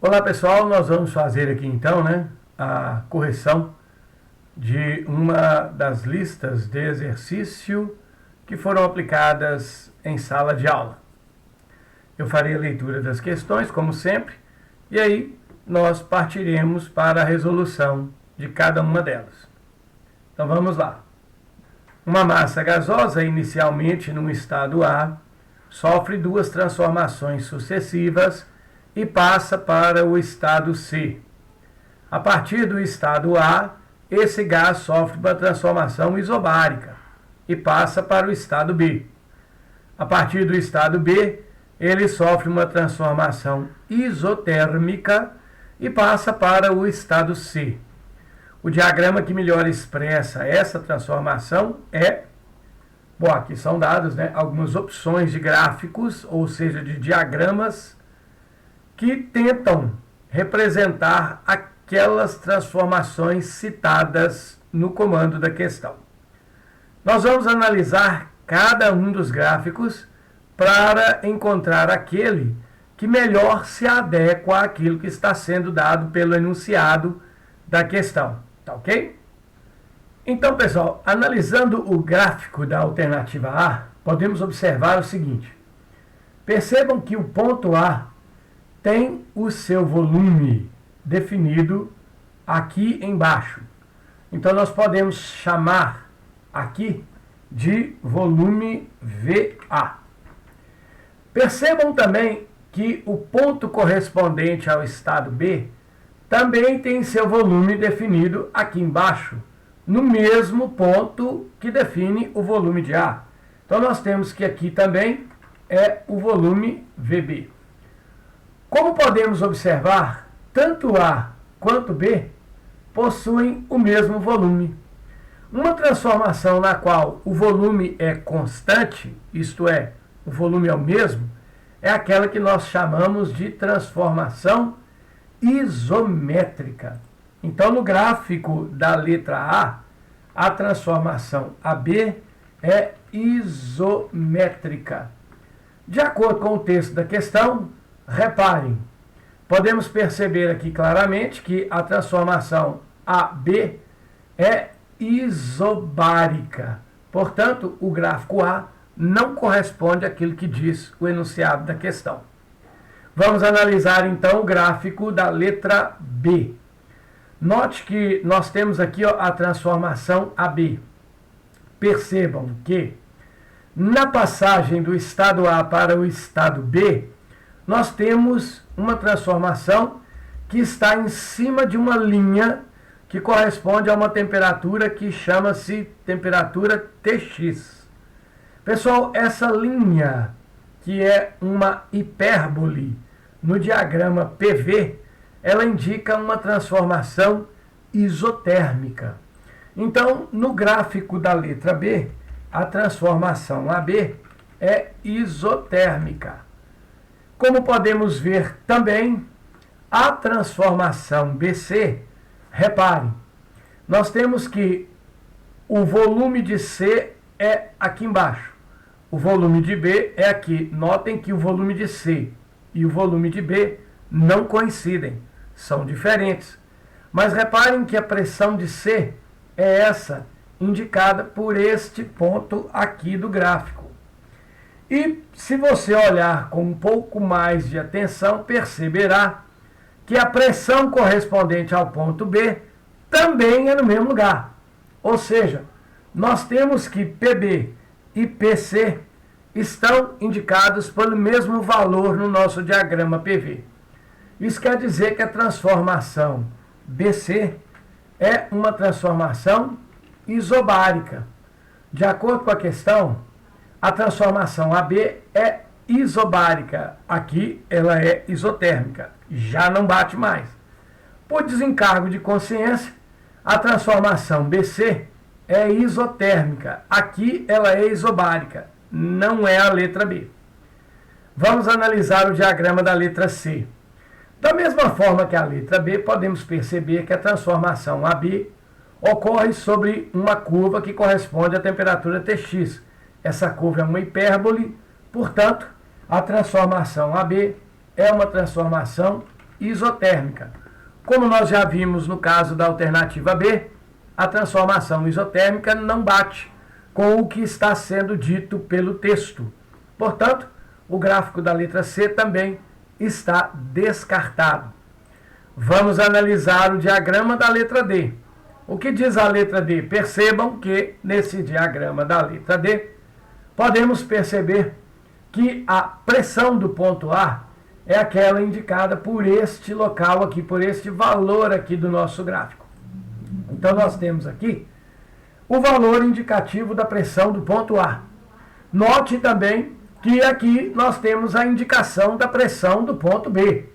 Olá pessoal, nós vamos fazer aqui então a correção de uma das listas de exercício que foram aplicadas em sala de aula. Eu farei a leitura das questões, como sempre, e aí nós partiremos para a resolução de cada uma delas. Então vamos lá. Uma massa gasosa, inicialmente no estado A, sofre duas transformações sucessivas e passa para o estado C. A partir do estado A, esse gás sofre uma transformação isobárica e passa para o estado B. A partir do estado B, ele sofre uma transformação isotérmica e passa para o estado C. O diagrama que melhor expressa essa transformação é... Bom, aqui são dadas algumas opções de gráficos, ou seja, de diagramas que tentam representar aquelas transformações citadas no comando da questão. Nós vamos analisar cada um dos gráficos para encontrar aquele que melhor se adequa àquilo que está sendo dado pelo enunciado da questão. Tá ok? Então, pessoal, analisando o gráfico da alternativa A, podemos observar o seguinte. Percebam que o ponto A tem o seu volume definido aqui embaixo. Então, nós podemos chamar aqui de volume VA. Percebam também que o ponto correspondente ao estado B também tem seu volume definido aqui embaixo, no mesmo ponto que define o volume de A. Então, nós temos que aqui também é o volume VB. Como podemos observar, tanto A quanto B possuem o mesmo volume. Uma transformação na qual o volume é constante, isto é, o volume é o mesmo, é aquela que nós chamamos de transformação isométrica. Então, no gráfico da letra A transformação AB é isométrica. De acordo com o texto da questão, reparem, podemos perceber aqui claramente que a transformação AB é isobárica. Portanto, o gráfico A não corresponde àquilo que diz o enunciado da questão. Vamos analisar então o gráfico da letra B. Note que nós temos aqui a transformação AB. Percebam que na passagem do estado A para o estado B, nós temos uma transformação que está em cima de uma linha que corresponde a uma temperatura que chama-se temperatura Tx. Pessoal, essa linha, que é uma hipérbole no diagrama PV, ela indica uma transformação isotérmica. Então, no gráfico da letra B, a transformação AB é isotérmica. Como podemos ver também, a transformação BC, reparem, nós temos que o volume de C é aqui embaixo, o volume de B é aqui. Notem que o volume de C e o volume de B não coincidem, são diferentes. Mas reparem que a pressão de C é essa, indicada por este ponto aqui do gráfico. E se você olhar com um pouco mais de atenção, perceberá que a pressão correspondente ao ponto B também é no mesmo lugar. Ou seja, nós temos que PB e PC estão indicados pelo mesmo valor no nosso diagrama PV. Isso quer dizer que a transformação BC é uma transformação isobárica. De acordo com a questão, a transformação AB é isobárica. Aqui ela é isotérmica. Já não bate mais. Por desencargo de consciência, a transformação BC é isotérmica. Aqui ela é isobárica. Não é a letra B. Vamos analisar o diagrama da letra C. Da mesma forma que a letra B, podemos perceber que a transformação AB ocorre sobre uma curva que corresponde à temperatura Tx. Essa curva é uma hipérbole, portanto, a transformação AB é uma transformação isotérmica. Como nós já vimos no caso da alternativa B, a transformação isotérmica não bate com o que está sendo dito pelo texto. Portanto, o gráfico da letra C também está descartado. Vamos analisar o diagrama da letra D. O que diz a letra D? Percebam que nesse diagrama da letra D, podemos perceber que a pressão do ponto A é aquela indicada por este local aqui, por este valor aqui do nosso gráfico. Então, nós temos aqui o valor indicativo da pressão do ponto A. Note também que aqui nós temos a indicação da pressão do ponto B.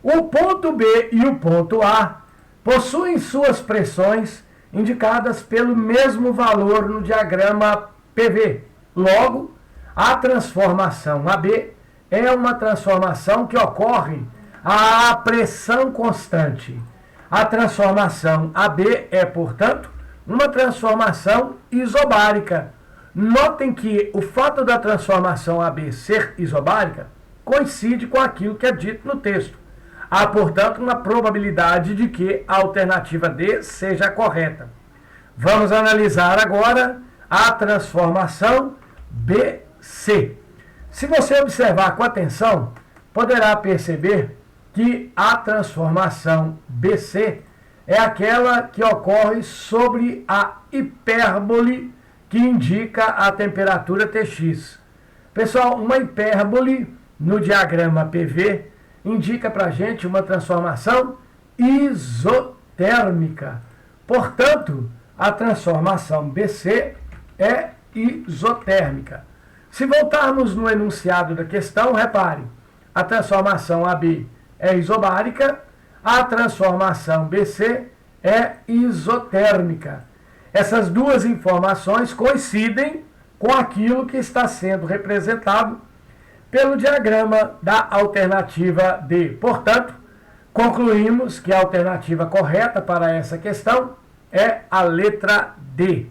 O ponto B e o ponto A possuem suas pressões indicadas pelo mesmo valor no diagrama PV. Logo, a transformação AB é uma transformação que ocorre à pressão constante. A transformação AB é, portanto, uma transformação isobárica. Notem que o fato da transformação AB ser isobárica coincide com aquilo que é dito no texto. Há, portanto, uma probabilidade de que a alternativa D seja correta. Vamos analisar agora a transformação BC. Se você observar com atenção, poderá perceber que a transformação BC é aquela que ocorre sobre a hipérbole que indica a temperatura Tx. Pessoal, uma hipérbole no diagrama PV indica para a gente uma transformação isotérmica. Portanto, a transformação BC é isotérmica. Se voltarmos no enunciado da questão, repare, a transformação AB é isobárica, a transformação BC é isotérmica. Essas duas informações coincidem com aquilo que está sendo representado pelo diagrama da alternativa D. Portanto, concluímos que a alternativa correta para essa questão é a letra D.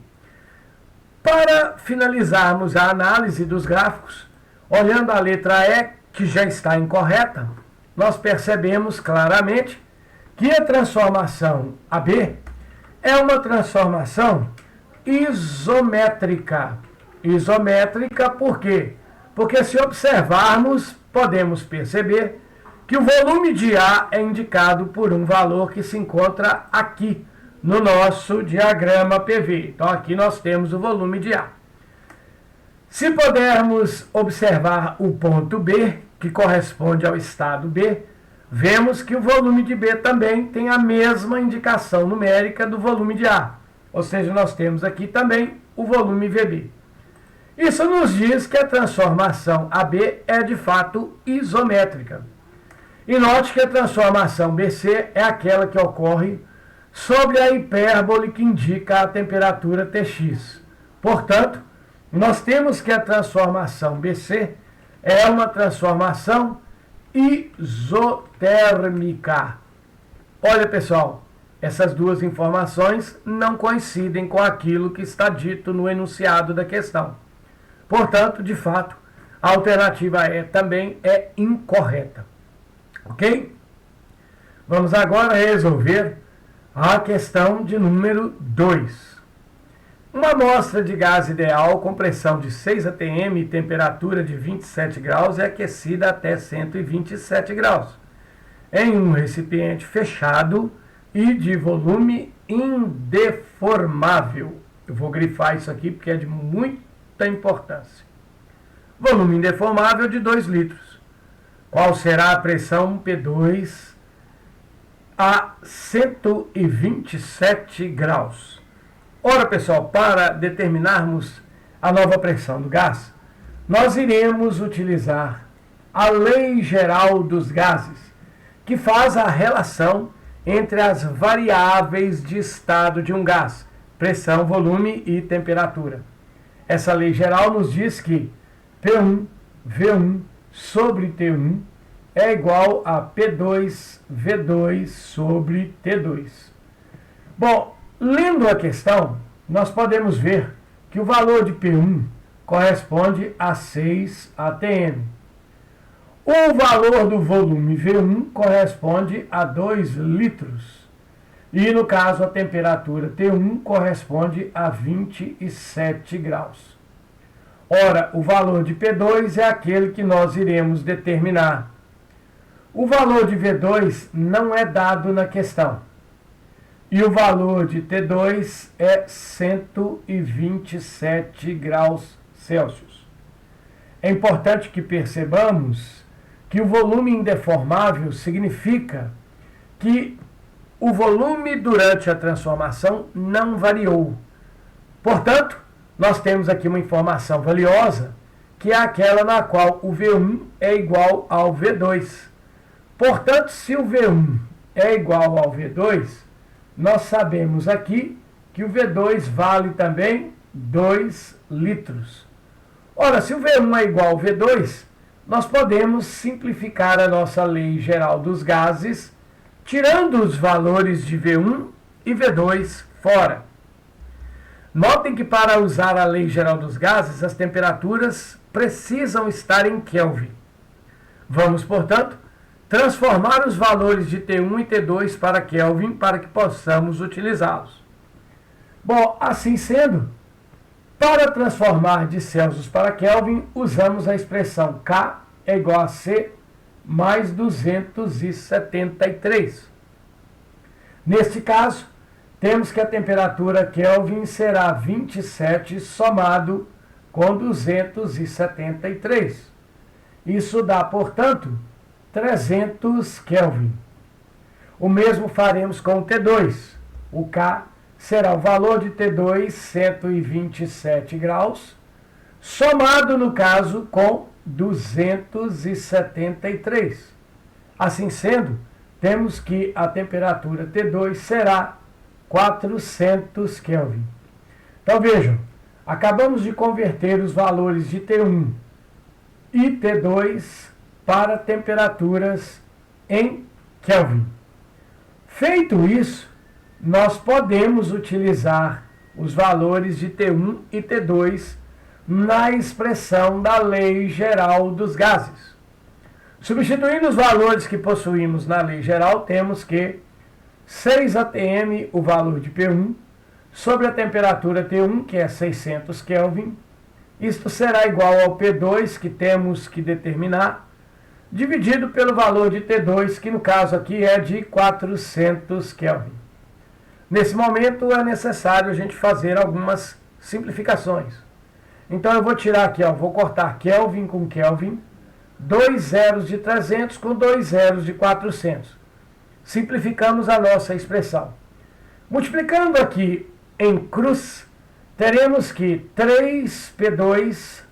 Para finalizarmos a análise dos gráficos, olhando a letra E, que já está incorreta, nós percebemos claramente que a transformação AB é uma transformação isométrica. Isométrica por quê? Porque se observarmos, podemos perceber que o volume de A é indicado por um valor que se encontra aqui no nosso diagrama PV. Então, aqui nós temos o volume de A. Se pudermos observar o ponto B, que corresponde ao estado B, vemos que o volume de B também tem a mesma indicação numérica do volume de A. Ou seja, nós temos aqui também o volume VB. Isso nos diz que a transformação AB é de fato isométrica. E note que a transformação BC é aquela que ocorre sobre a hipérbole que indica a temperatura Tx. Portanto, nós temos que a transformação BC é uma transformação isotérmica. Olha, pessoal, essas duas informações não coincidem com aquilo que está dito no enunciado da questão. Portanto, de fato, a alternativa E também é incorreta. Ok? Vamos agora resolver a questão de número 2. Uma amostra de gás ideal com pressão de 6 atm e temperatura de 27 graus é aquecida até 127 graus em um recipiente fechado e de volume indeformável. Eu vou grifar isso aqui porque é de muita importância. Volume indeformável de 2 litros. Qual será a pressão P2 a 127 graus? Ora, pessoal, para determinarmos a nova pressão do gás, nós iremos utilizar a Lei Geral dos Gases, que faz a relação entre as variáveis de estado de um gás, pressão, volume e temperatura. Essa lei geral nos diz que P1, V1 sobre T1 é igual a P2, V2 sobre T2. Bom, lendo a questão, nós podemos ver que o valor de P1 corresponde a 6 atm. O valor do volume V1 corresponde a 2 litros. E, no caso, a temperatura T1 corresponde a 27 graus. Ora, o valor de P2 é aquele que nós iremos determinar. O valor de V2 não é dado na questão. E o valor de T2 é 127 graus Celsius. É importante que percebamos que o volume indeformável significa que o volume durante a transformação não variou. Portanto, nós temos aqui uma informação valiosa, que é aquela na qual o V1 é igual ao V2. Portanto, se o V1 é igual ao V2, nós sabemos aqui que o V2 vale também 2 litros. Ora, se o V1 é igual ao V2, nós podemos simplificar a nossa lei geral dos gases, tirando os valores de V1 e V2 fora. Notem que para usar a lei geral dos gases, as temperaturas precisam estar em Kelvin. Vamos, portanto, transformar os valores de T1 e T2 para Kelvin para que possamos utilizá-los. Bom, assim sendo, para transformar de Celsius para Kelvin, usamos a expressão K é igual a C mais 273. Neste caso, temos que a temperatura Kelvin será 27 somado com 273. Isso dá, portanto, 300 Kelvin. O mesmo faremos com o T2. O K será o valor de T2, 127 graus, somado, no caso, com 273. Assim sendo, temos que a temperatura T2 será 400 Kelvin. Então vejam, acabamos de converter os valores de T1 e T2 para temperaturas em Kelvin. Feito isso, nós podemos utilizar os valores de T1 e T2 na expressão da lei geral dos gases. Substituindo os valores que possuímos na lei geral, temos que 6 atm, o valor de P1, sobre a temperatura T1, que é 600 Kelvin. Isto será igual ao P2, que temos que determinar, dividido pelo valor de T2, que no caso aqui é de 400 Kelvin. Nesse momento é necessário a gente fazer algumas simplificações. Então eu vou tirar aqui, vou cortar Kelvin com Kelvin, 2 zeros de 300 com 2 zeros de 400. Simplificamos a nossa expressão. Multiplicando aqui em cruz, teremos que 3P2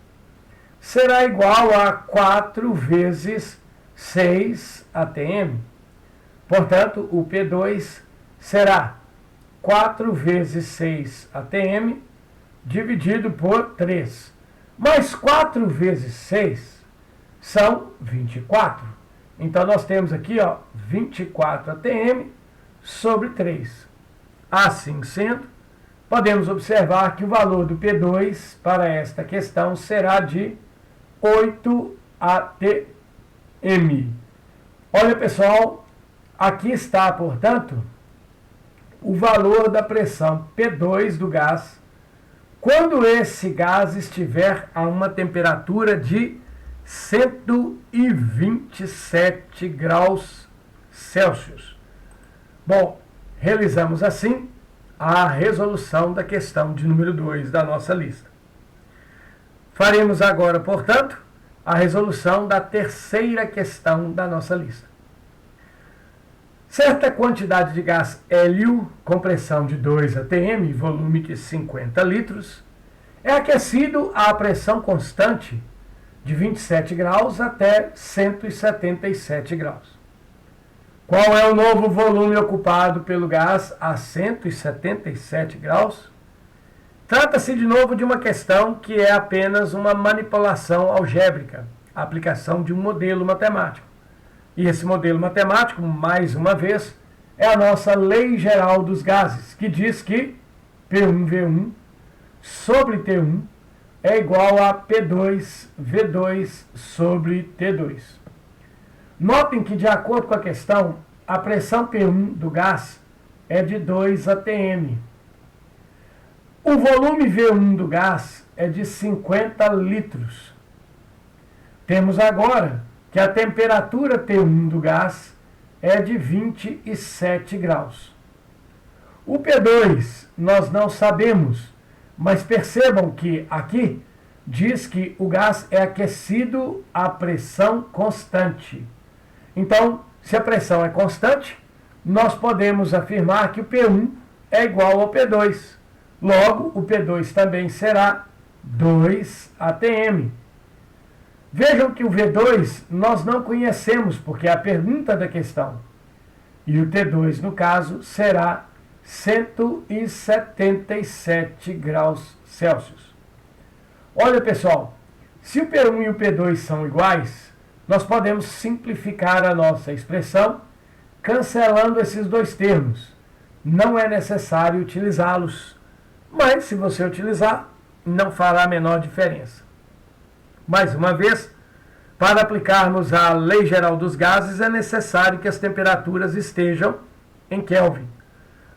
será igual a 4 vezes 6 atm. Portanto, o P2 será 4 vezes 6 atm dividido por 3. Mais 4 vezes 6 são 24. Então, nós temos aqui 24 atm sobre 3. Assim sendo, podemos observar que o valor do P2 para esta questão será de 8 atm. Olha, pessoal, aqui está, portanto, o valor da pressão P2 do gás quando esse gás estiver a uma temperatura de 127 graus Celsius. Bom, realizamos assim a resolução da questão de número 2 da nossa lista. Faremos agora, portanto, a resolução da terceira questão da nossa lista. Certa quantidade de gás hélio, com pressão de 2 atm, volume de 50 litros, é aquecido a pressão constante de 27 graus até 177 graus. Qual é o novo volume ocupado pelo gás a 177 graus? Trata-se de novo de uma questão que é apenas uma manipulação algébrica, a aplicação de um modelo matemático. E esse modelo matemático, mais uma vez, é a nossa lei geral dos gases, que diz que P1V1 sobre T1 é igual a P2V2 sobre T2. Notem que, de acordo com a questão, a pressão P1 do gás é de 2 atm. O volume V1 do gás é de 50 litros. Temos agora que a temperatura T1 do gás é de 27 graus. O P2 nós não sabemos, mas percebam que aqui diz que o gás é aquecido a pressão constante. Então, se a pressão é constante, nós podemos afirmar que o P1 é igual ao P2. Logo, o P2 também será 2 atm. Vejam que o V2 nós não conhecemos, porque é a pergunta da questão. E o T2, no caso, será 177 graus Celsius. Olha, pessoal, se o P1 e o P2 são iguais, nós podemos simplificar a nossa expressão cancelando esses dois termos. Não é necessário utilizá-los, mas se você utilizar, não fará a menor diferença. Mais uma vez, para aplicarmos a Lei Geral dos Gases, é necessário que as temperaturas estejam em Kelvin.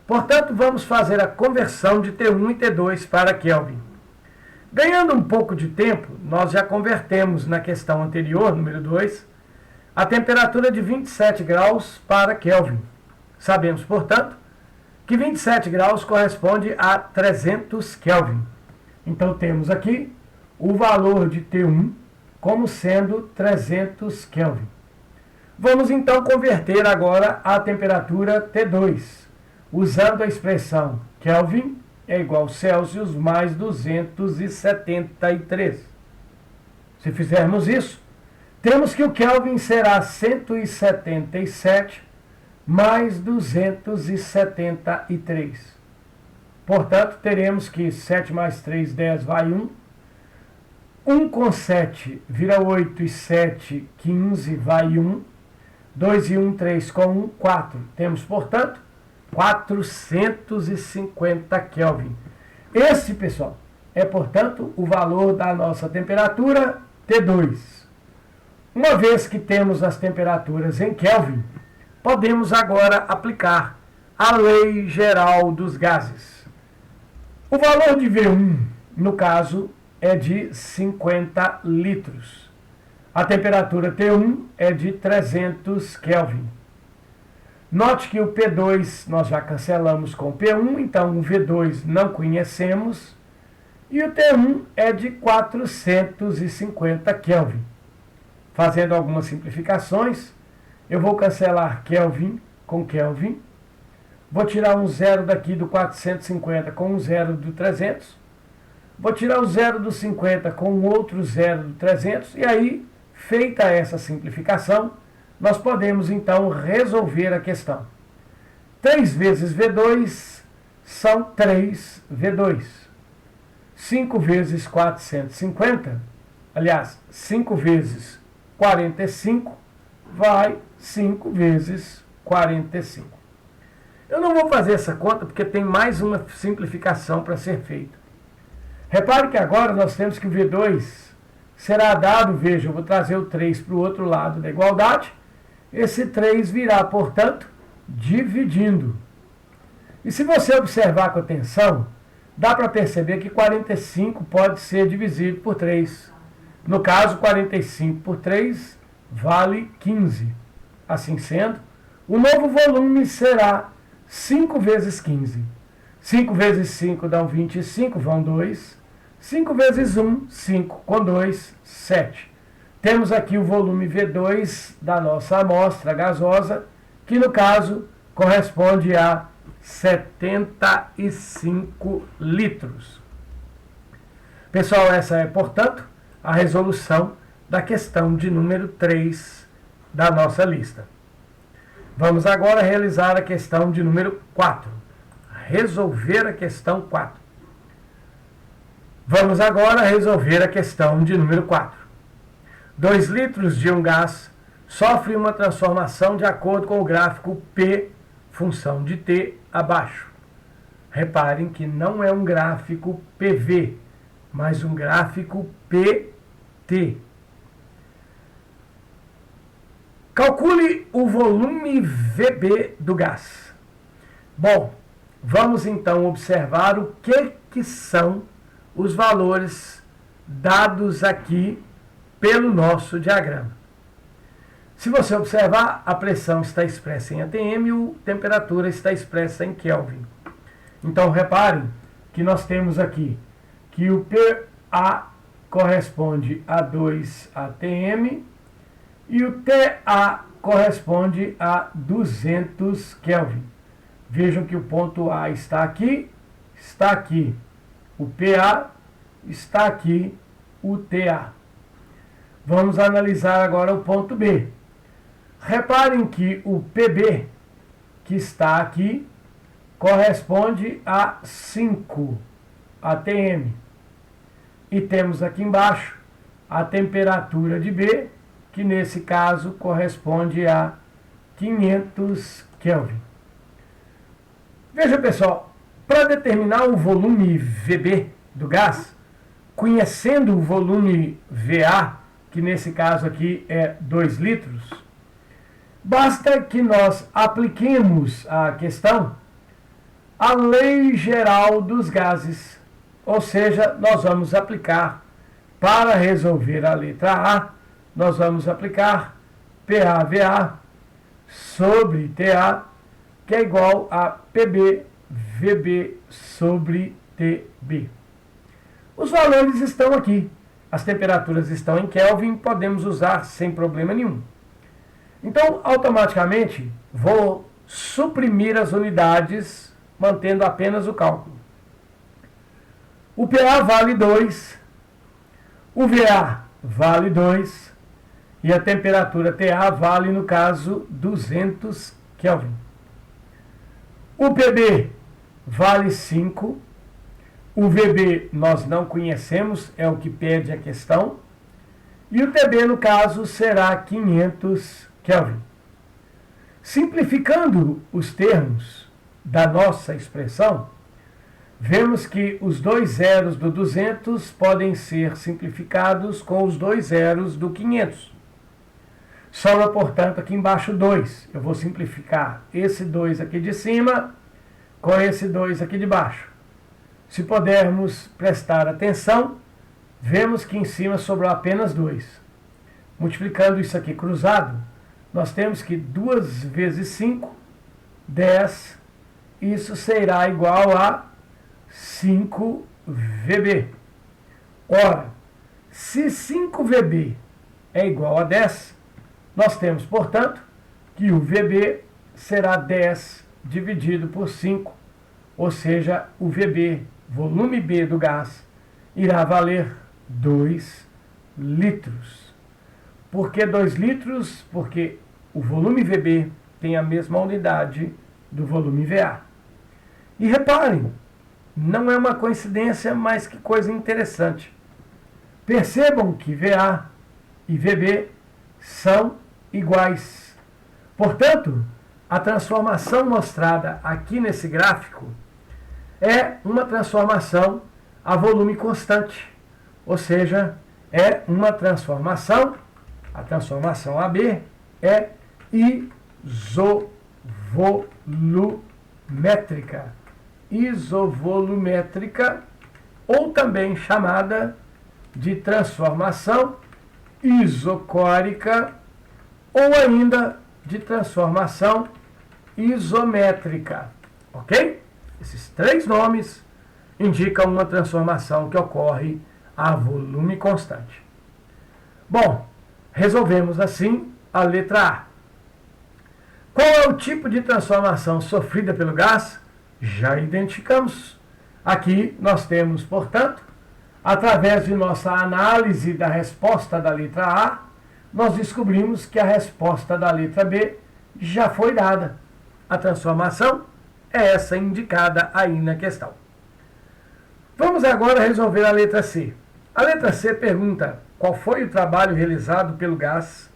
Portanto, vamos fazer a conversão de T1 e T2 para Kelvin. Ganhando um pouco de tempo, nós já convertemos na questão anterior, número 2, a temperatura de 27 graus para Kelvin. Sabemos, portanto, que 27 graus corresponde a 300 Kelvin. Então, temos aqui o valor de T1 como sendo 300 Kelvin. Vamos então converter agora a temperatura T2, usando a expressão Kelvin é igual a Celsius mais 273. Se fizermos isso, temos que o Kelvin será 177 mais 273. Portanto, teremos que 7 mais 3, 10, vai 1. 1 com 7 vira 8 e 7, 15, vai 1. 2 e 1, 3 com 1, 4. Temos, portanto, 450 Kelvin. Esse, pessoal, é, portanto, o valor da nossa temperatura T2. Uma vez que temos as temperaturas em Kelvin, podemos agora aplicar a Lei Geral dos Gases. O valor de V1, no caso, é de 50 litros. A temperatura T1 é de 300 Kelvin. Note que o P2 nós já cancelamos com o P1, então o V2 não conhecemos. E o T1 é de 450 Kelvin. Fazendo algumas simplificações, eu vou cancelar Kelvin com Kelvin. Vou tirar um zero daqui do 450 com um zero do 300. Vou tirar o zero do 50 com um outro zero do 300. E aí, feita essa simplificação, nós podemos então resolver a questão. 3 vezes V2 são 3 V2. 5 vezes 450, aliás, 5 vezes 45 vai 5 vezes 45. Eu não vou fazer essa conta porque tem mais uma simplificação para ser feita. Repare que agora nós temos que o V2 será dado, veja, eu vou trazer o 3 para o outro lado da igualdade. Esse 3 virá, portanto, dividindo. E se você observar com atenção, dá para perceber que 45 pode ser divisível por 3. No caso, 45 por 3 vale 15. Assim sendo, o novo volume será 5 vezes 15. 5 vezes 5 dão 25, vão 2. 5 vezes 1, 5. Com 2, 7. Temos aqui o volume V2 da nossa amostra gasosa, que no caso corresponde a 75 litros. Pessoal, essa é, portanto, a resolução da questão de número 3 da nossa lista. Vamos agora realizar a questão de número 4. Resolver a questão 4. Vamos agora resolver a questão de número 4. 2 litros de um gás sofre uma transformação de acordo com o gráfico P, função de T, abaixo. Reparem que não é um gráfico PV, mas um gráfico PT. Calcule o volume VB do gás. Bom, vamos então observar o que são os valores dados aqui pelo nosso diagrama. Se você observar, a pressão está expressa em atm e a temperatura está expressa em Kelvin. Então, reparem que nós temos aqui que o PA corresponde a 2 atm e o TA corresponde a 200 Kelvin. Vejam que o ponto A está aqui, o PA, está aqui o TA. Vamos analisar agora o ponto B. Reparem que o PB, que está aqui, corresponde a 5 atm. E temos aqui embaixo a temperatura de B, que nesse caso corresponde a 500 Kelvin. Veja, pessoal, para determinar o volume VB do gás, conhecendo o volume VA, que nesse caso aqui é 2 litros, basta que nós apliquemos à questão a lei geral dos gases, ou seja, nós vamos aplicar, para resolver a letra A, nós vamos aplicar PAVA sobre TA, que é igual a PB/VB sobre TB. Os valores estão aqui, as temperaturas estão em Kelvin, podemos usar sem problema nenhum. Então, automaticamente, vou suprimir as unidades, mantendo apenas o cálculo. O PA vale 2, o VA vale 2 e a temperatura TA vale, no caso, 200 Kelvin. O PB vale 5, o VB nós não conhecemos, é o que pede a questão, e o TB, no caso, será 500 Kelvin. Simplificando os termos da nossa expressão, vemos que os 2 zeros do 200 podem ser simplificados com os 2 zeros do 500. Sobra, portanto, aqui embaixo 2. Eu vou simplificar esse 2 aqui de cima com esse 2 aqui de baixo. Se pudermos prestar atenção, vemos que em cima sobrou apenas 2. Multiplicando isso aqui cruzado, nós temos que 2 vezes 5, 10, isso será igual a 5 VB. Ora, se 5 VB é igual a 10, nós temos, portanto, que o VB será 10 dividido por 5, ou seja, o VB, volume B do gás, irá valer 2 litros. Por que 2 litros? Porque o volume VB tem a mesma unidade do volume VA. E reparem, não é uma coincidência, mas que coisa interessante. Percebam que VA e VB são iguais. Portanto, a transformação mostrada aqui nesse gráfico é uma transformação a volume constante, ou seja, é uma transformação, a transformação AB é isovolumétrica. Isovolumétrica, ou também chamada de transformação isocórica, ou ainda de transformação isométrica. Ok? Esses 3 nomes indicam uma transformação que ocorre a volume constante. Bom, resolvemos assim a letra A. Qual é o tipo de transformação sofrida pelo gás? Já identificamos. Aqui nós temos, portanto, através de nossa análise da resposta da letra A, nós descobrimos que a resposta da letra B já foi dada. A transformação é essa indicada aí na questão. Vamos agora resolver a letra C. A letra C pergunta qual foi o trabalho realizado pelo gás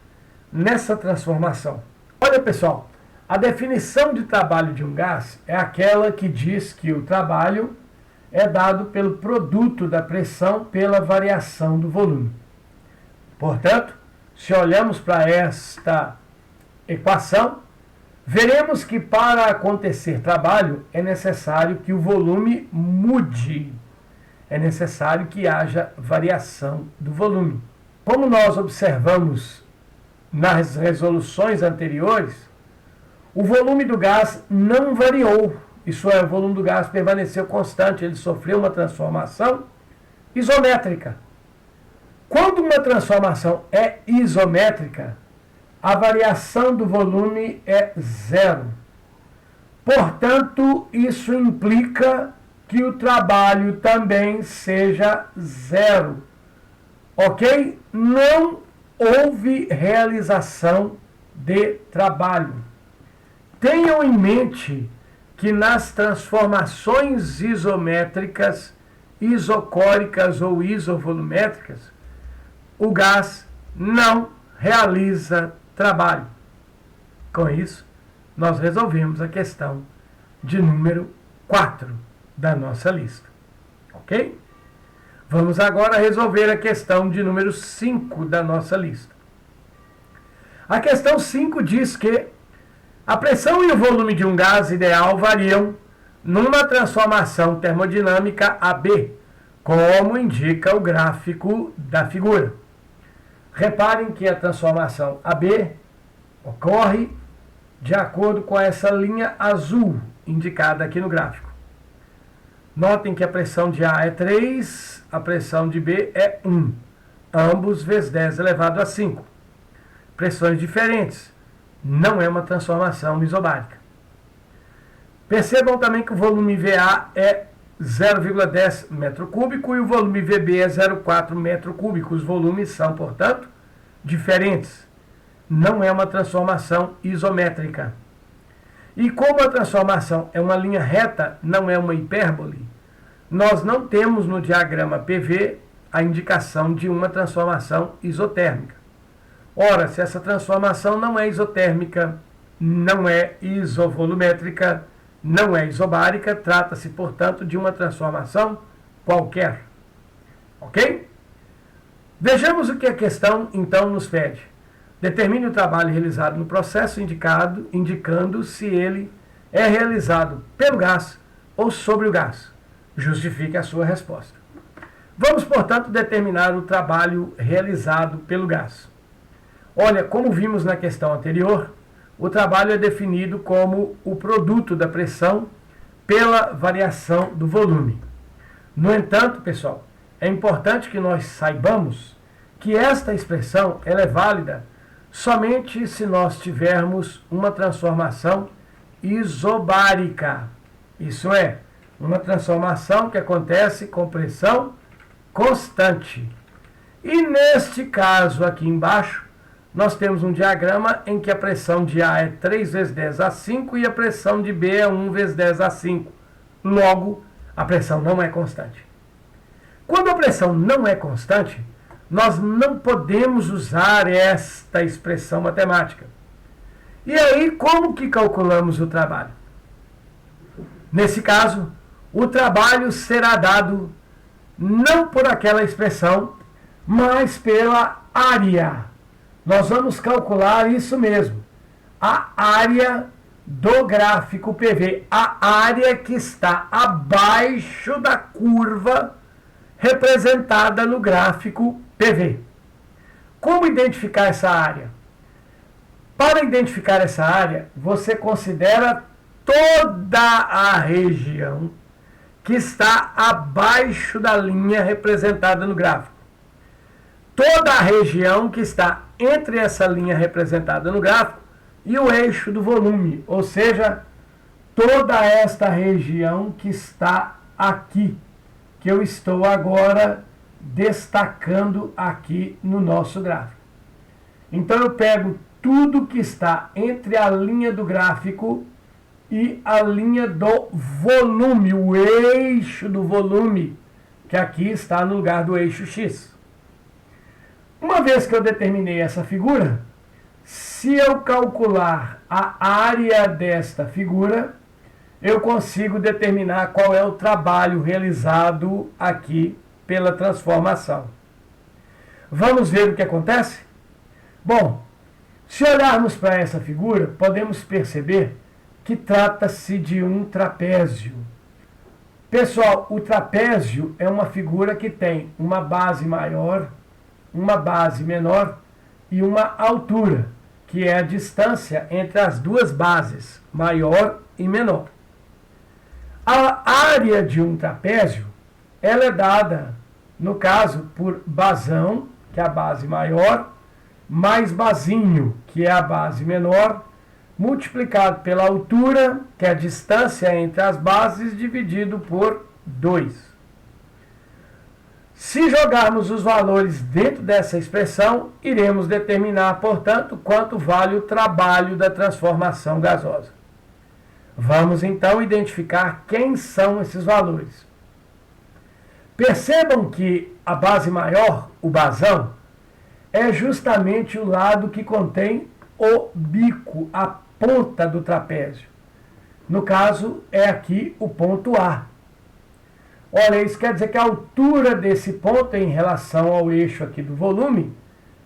nessa transformação. Olha, pessoal, a definição de trabalho de um gás é aquela que diz que o trabalho é dado pelo produto da pressão pela variação do volume. Portanto, se olhamos para esta equação, veremos que para acontecer trabalho é necessário que o volume mude. É necessário que haja variação do volume. Como nós observamos nas resoluções anteriores, o volume do gás não variou. Isso é, o volume do gás permaneceu constante, ele sofreu uma transformação isométrica. Quando uma transformação é isométrica, a variação do volume é zero. Portanto, isso implica que o trabalho também seja zero. Ok? Não houve realização de trabalho. Tenham em mente que nas transformações isométricas, isocóricas ou isovolumétricas, o gás não realiza trabalho. Com isso, nós resolvemos a questão de número 4 da nossa lista. Ok? Vamos agora resolver a questão de número 5 da nossa lista. A questão 5 diz que a pressão e o volume de um gás ideal variam numa transformação termodinâmica AB, como indica o gráfico da figura. Reparem que a transformação AB ocorre de acordo com essa linha azul indicada aqui no gráfico. Notem que a pressão de A é 3, a pressão de B é 1, ambos vezes 10 elevado a 5. Pressões diferentes, não é uma transformação isobárica. Percebam também que o volume VA é 0,10 metro cúbico e o volume VB é 0,4 metro cúbico. Os volumes são, portanto, diferentes. Não é uma transformação isométrica. E como a transformação é uma linha reta, não é uma hipérbole, nós não temos no diagrama PV a indicação de uma transformação isotérmica. Ora, se essa transformação não é isotérmica, não é isovolumétrica, não é isobárica, trata-se, portanto, de uma transformação qualquer. Ok? Vejamos o que a questão, então, nos pede. Determine o trabalho realizado no processo indicando se ele é realizado pelo gás ou sobre o gás. Justifique a sua resposta. Vamos, portanto, determinar o trabalho realizado pelo gás. Olha, como vimos na questão anterior, o trabalho é definido como o produto da pressão pela variação do volume. No entanto, pessoal, é importante que nós saibamos que esta expressão ela é válida somente se nós tivermos uma transformação isobárica. Isso é, uma transformação que acontece com pressão constante. E neste caso aqui embaixo, nós temos um diagrama em que a pressão de A é 3 vezes 10 a 5 e a pressão de B é 1 vezes 10 a 5. Logo, a pressão não é constante. Quando a pressão não é constante, nós não podemos usar esta expressão matemática. E aí, como que calculamos o trabalho? Nesse caso, o trabalho será dado não por aquela expressão, mas pela área. Nós vamos calcular isso mesmo, a área do gráfico PV, a área que está abaixo da curva representada no gráfico PV. Como identificar essa área? Para identificar essa área, você considera toda a região que está abaixo da linha representada no gráfico. Toda a região que está entre essa linha representada no gráfico e o eixo do volume, ou seja, toda esta região que está aqui, que eu estou agora destacando aqui no nosso gráfico. Então eu pego tudo que está entre a linha do gráfico e a linha do volume, o eixo do volume, que aqui está no lugar do eixo X. Uma vez que eu determinei essa figura, se eu calcular a área desta figura, eu consigo determinar qual é o trabalho realizado aqui pela transformação. Vamos ver o que acontece? Bom, Se olharmos para essa figura, podemos perceber que trata-se de um trapézio. Pessoal, o trapézio é uma figura que tem uma base maior, uma base menor e uma altura, que é a distância entre as duas bases, maior e menor. A área de um trapézio, ela é dada, no caso, por basão, que é a base maior, mais basinho, que é a base menor, multiplicado pela altura, que é a distância entre as bases, dividido por 2. Se jogarmos os valores dentro dessa expressão, iremos determinar, portanto, quanto vale o trabalho da transformação gasosa. Vamos então identificar quem são esses valores. Percebam que a base maior, o basão, é justamente o lado que contém o bico, a ponta do trapézio. No caso, é aqui o ponto A. Olha, isso quer dizer que a altura desse ponto em relação ao eixo aqui do volume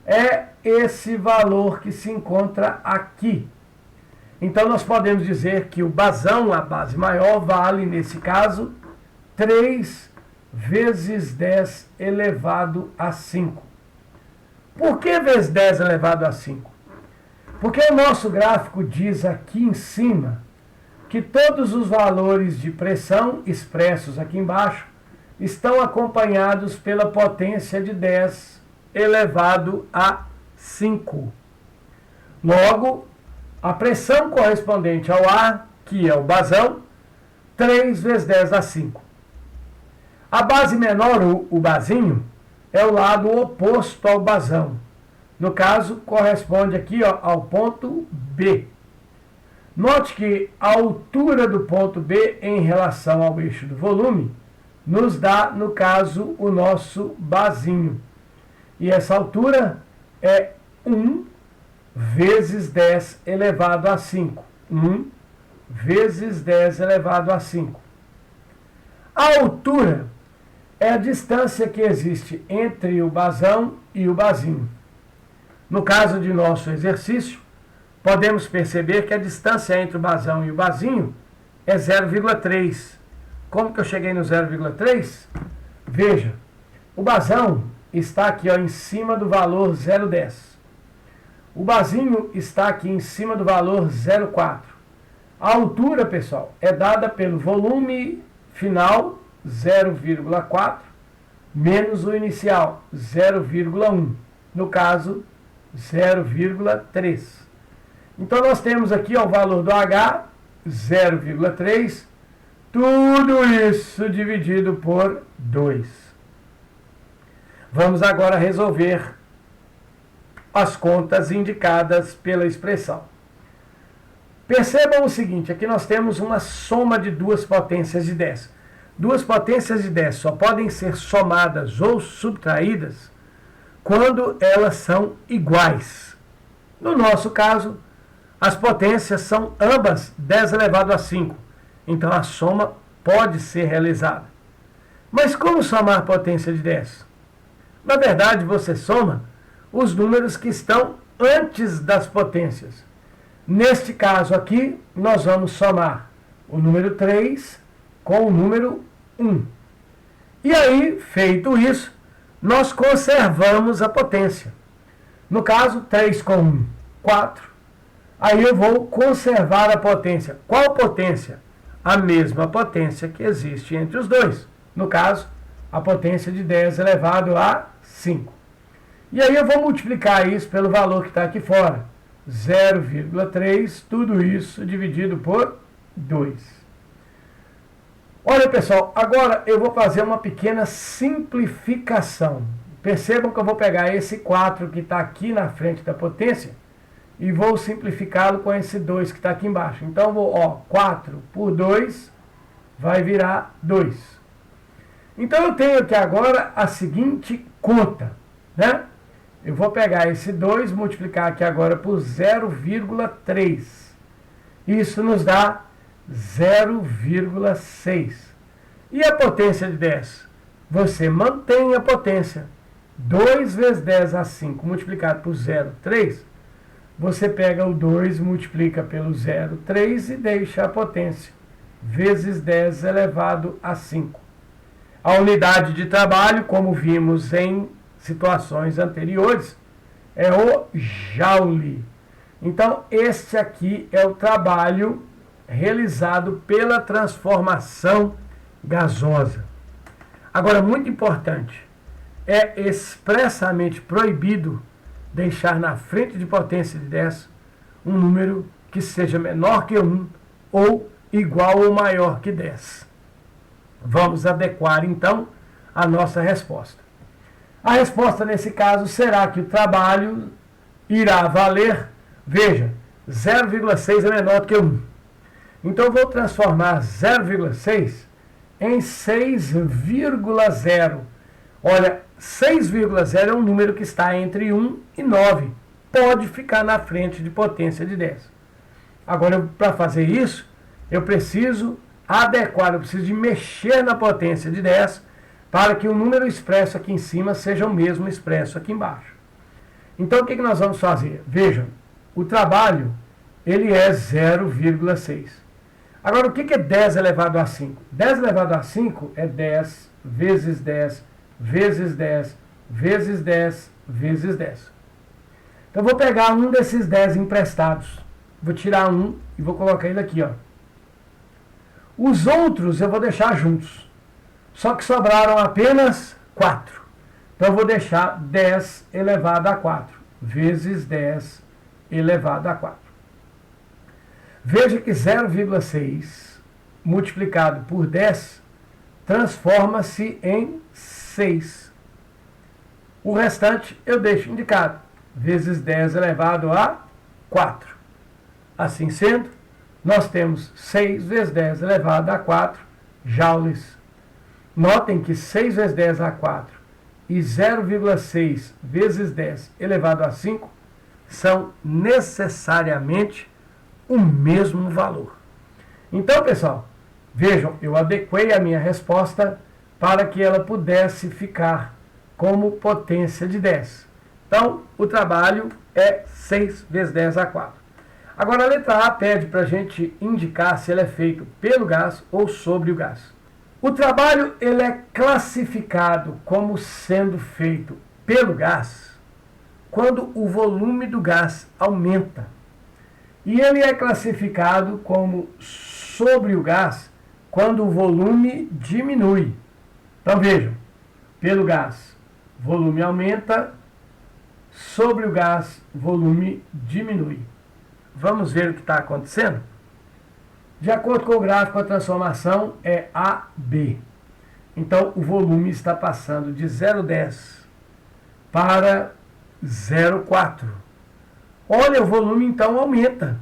é esse valor que se encontra aqui. Então, nós podemos dizer que o basão, a base maior, vale, nesse caso, 3 vezes 10 elevado a 5. Por que vezes 10 elevado a 5? Porque o nosso gráfico diz aqui em cima que todos os valores de pressão expressos aqui embaixo estão acompanhados pela potência de 10 elevado a 5. Logo, a pressão correspondente ao ar, que é o basão, 3 vezes 10 a 5. A base menor, o basinho, é o lado oposto ao basão. No caso, corresponde aqui ao ponto B. Note que a altura do ponto B em relação ao eixo do volume nos dá, no caso, o nosso basinho. E essa altura é 1 vezes 10 elevado a 5. 1 vezes 10 elevado a 5. A altura é a distância que existe entre o basão e o basinho. No caso de nosso exercício, podemos perceber que a distância entre o basão e o basinho é 0,3. Como que eu cheguei no 0,3? Veja, o basão está aqui em cima do valor 0,10. O basinho está aqui em cima do valor 0,4. A altura, pessoal, é dada pelo volume final, 0,4, menos o inicial, 0,1. No caso, 0,3. Então, nós temos aqui o valor do H, 0,3, tudo isso dividido por 2. Vamos agora resolver as contas indicadas pela expressão. Percebam o seguinte, aqui nós temos uma soma de duas potências de 10. Duas potências de 10 só podem ser somadas ou subtraídas quando elas são iguais. No nosso caso, as potências são ambas 10 elevado a 5. Então, a soma pode ser realizada. Mas como somar a potência de 10? Na verdade, você soma os números que estão antes das potências. Neste caso aqui, nós vamos somar o número 3 com o número 1. E aí, feito isso, nós conservamos a potência. No caso, 3 com 1, 4. Aí eu vou conservar a potência. Qual potência? A mesma potência que existe entre os dois. No caso, a potência de 10 elevado a 5. E aí eu vou multiplicar isso pelo valor que está aqui fora. 0,3, tudo isso dividido por 2. Olha, pessoal, agora eu vou fazer uma pequena simplificação. Percebam que eu vou pegar esse 4 que está aqui na frente da potência e vou simplificá-lo com esse 2 que está aqui embaixo. Então, eu vou, 4 por 2 vai virar 2. Então, eu tenho aqui agora a seguinte conta, né? Eu vou pegar esse 2, multiplicar aqui agora por 0,3. Isso nos dá 0,6. E a potência de 10? Você mantém a potência. 2 vezes 10 a 5 multiplicado por 0,3 você pega o 2, multiplica pelo 0,3 e deixa a potência, vezes 10 elevado a 5. A unidade de trabalho, como vimos em situações anteriores, é o joule. Então, este aqui é o trabalho realizado pela transformação gasosa. Agora, muito importante, é expressamente proibido deixar na frente de potência de 10 um número que seja menor que 1 ou igual ou maior que 10. Vamos adequar, então, a nossa resposta. A resposta, nesse caso, será que o trabalho irá valer, veja, 0,6 é menor do que 1. Então, eu vou transformar 0,6 em 6,0. Olha, 6,0 é um número que está entre 1 e 9. Pode ficar na frente de potência de 10. Agora, para fazer isso, eu preciso adequar, eu preciso de mexer na potência de 10 para que o número expresso aqui em cima seja o mesmo expresso aqui embaixo. Então, o que nós vamos fazer? Vejam, o trabalho, ele é 0,6. Agora, o que é 10 elevado a 5? 10 elevado a 5 é 10 vezes 10 vezes 10 vezes 10 vezes 10. Então, eu vou pegar um desses 10 emprestados. Vou tirar um e vou colocar ele aqui, ó. Os outros eu vou deixar juntos. Só que sobraram apenas 4. Então, eu vou deixar 10 elevado a 4 vezes 10 elevado a 4. Veja que 0,6 multiplicado por 10 transforma-se em 6. O restante eu deixo indicado, vezes 10 elevado a 4. Assim sendo, nós temos 6 vezes 10 elevado a 4 joules. Notem que 6 vezes 10 a 4 e 0,6 vezes 10 elevado a 5 são necessariamente o mesmo valor. Então, pessoal, vejam, eu adequei a minha resposta para que ela pudesse ficar como potência de 10. Então, o trabalho é 6 vezes 10 a 4. Agora, a letra A pede para a gente indicar se ele é feito pelo gás ou sobre o gás. O trabalho ele é classificado como sendo feito pelo gás quando o volume do gás aumenta. E ele é classificado como sobre o gás quando o volume diminui. Então vejam, pelo gás, volume aumenta, sobre o gás, volume diminui. Vamos ver o que está acontecendo? De acordo com o gráfico, a transformação é AB. Então, o volume está passando de 0,10 para 0,4. Olha, o volume então aumenta.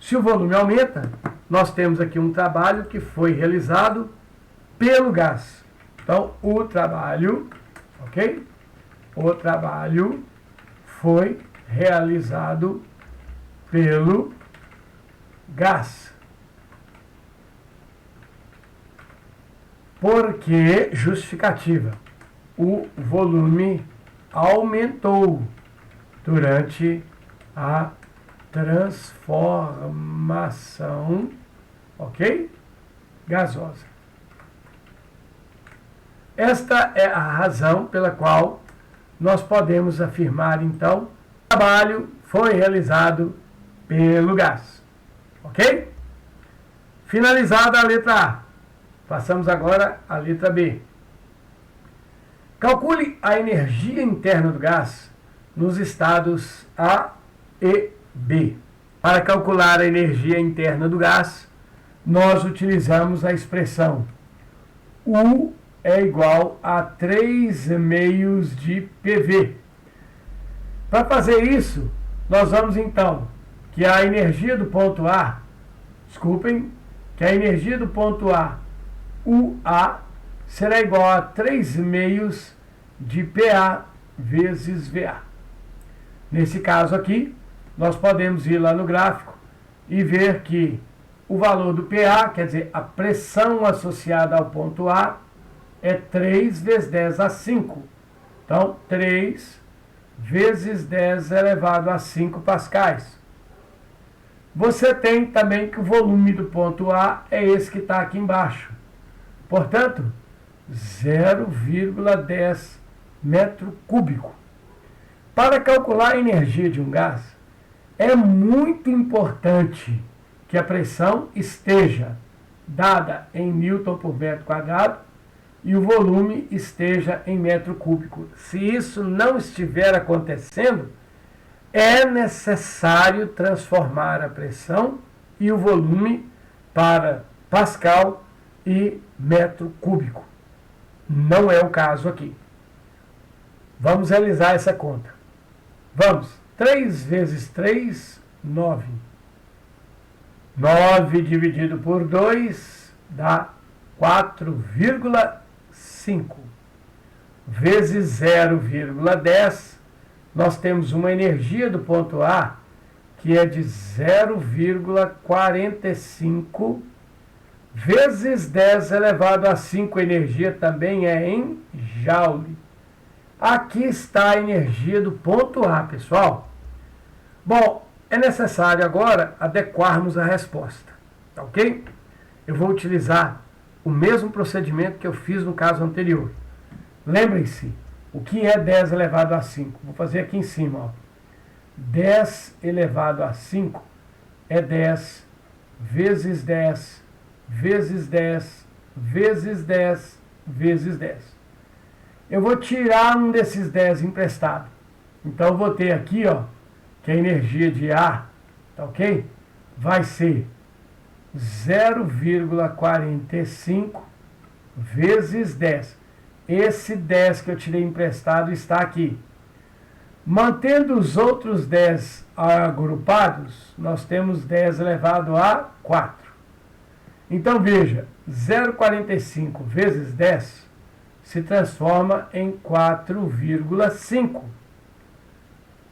Se o volume aumenta, nós temos aqui um trabalho que foi realizado pelo gás. Então, o trabalho, ok? O trabalho foi realizado pelo gás. Porque, justificativa, o volume aumentou durante a transformação, ok? Gasosa. Esta é a razão pela qual nós podemos afirmar, então, que o trabalho foi realizado pelo gás. Ok? Finalizada a letra A. Passamos agora à letra B. Calcule a energia interna do gás nos estados A e B. Para calcular a energia interna do gás, nós utilizamos a expressão U é igual a 3 meios de PV. Para fazer isso, nós vamos então que a energia do ponto A, que a energia do ponto A, UA, será igual a 3 meios de PA vezes VA. Nesse caso aqui, nós podemos ir lá no gráfico e ver que o valor do PA, quer dizer, a pressão associada ao ponto A, é 3 vezes 10 a 5. Então, 3 vezes 10 elevado a 5 pascais. Você tem também que o volume do ponto A é esse que está aqui embaixo. Portanto, 0,10 metro cúbico. Para calcular a energia de um gás, é muito importante que a pressão esteja dada em Newton por metro quadrado e o volume esteja em metro cúbico. Se isso não estiver acontecendo, é necessário transformar a pressão e o volume para pascal e metro cúbico. Não é o caso aqui. Vamos realizar essa conta. Vamos. 3 vezes 3, 9. 9 dividido por 2 dá 4,5. Vezes 0,10, nós temos uma energia do ponto A que é de 0,45 vezes 10 elevado a 5. A energia também é em joule. Aqui está a energia do ponto A, pessoal. Bom, é necessário agora adequarmos a resposta, tá ok? Eu vou utilizar o mesmo procedimento que eu fiz no caso anterior. Lembrem-se, o que é 10 elevado a 5? Vou fazer aqui em cima, ó. 10 elevado a 5 é 10 vezes 10 vezes 10 vezes 10 vezes 10. Eu vou tirar um desses 10 emprestado. Então eu vou ter aqui, ó, que a energia de A, tá ok? Vai ser 0,45 vezes 10. Esse 10 que eu tirei emprestado está aqui. Mantendo os outros 10 agrupados, nós temos 10 elevado a 4. Então veja, 0,45 vezes 10 se transforma em 4,5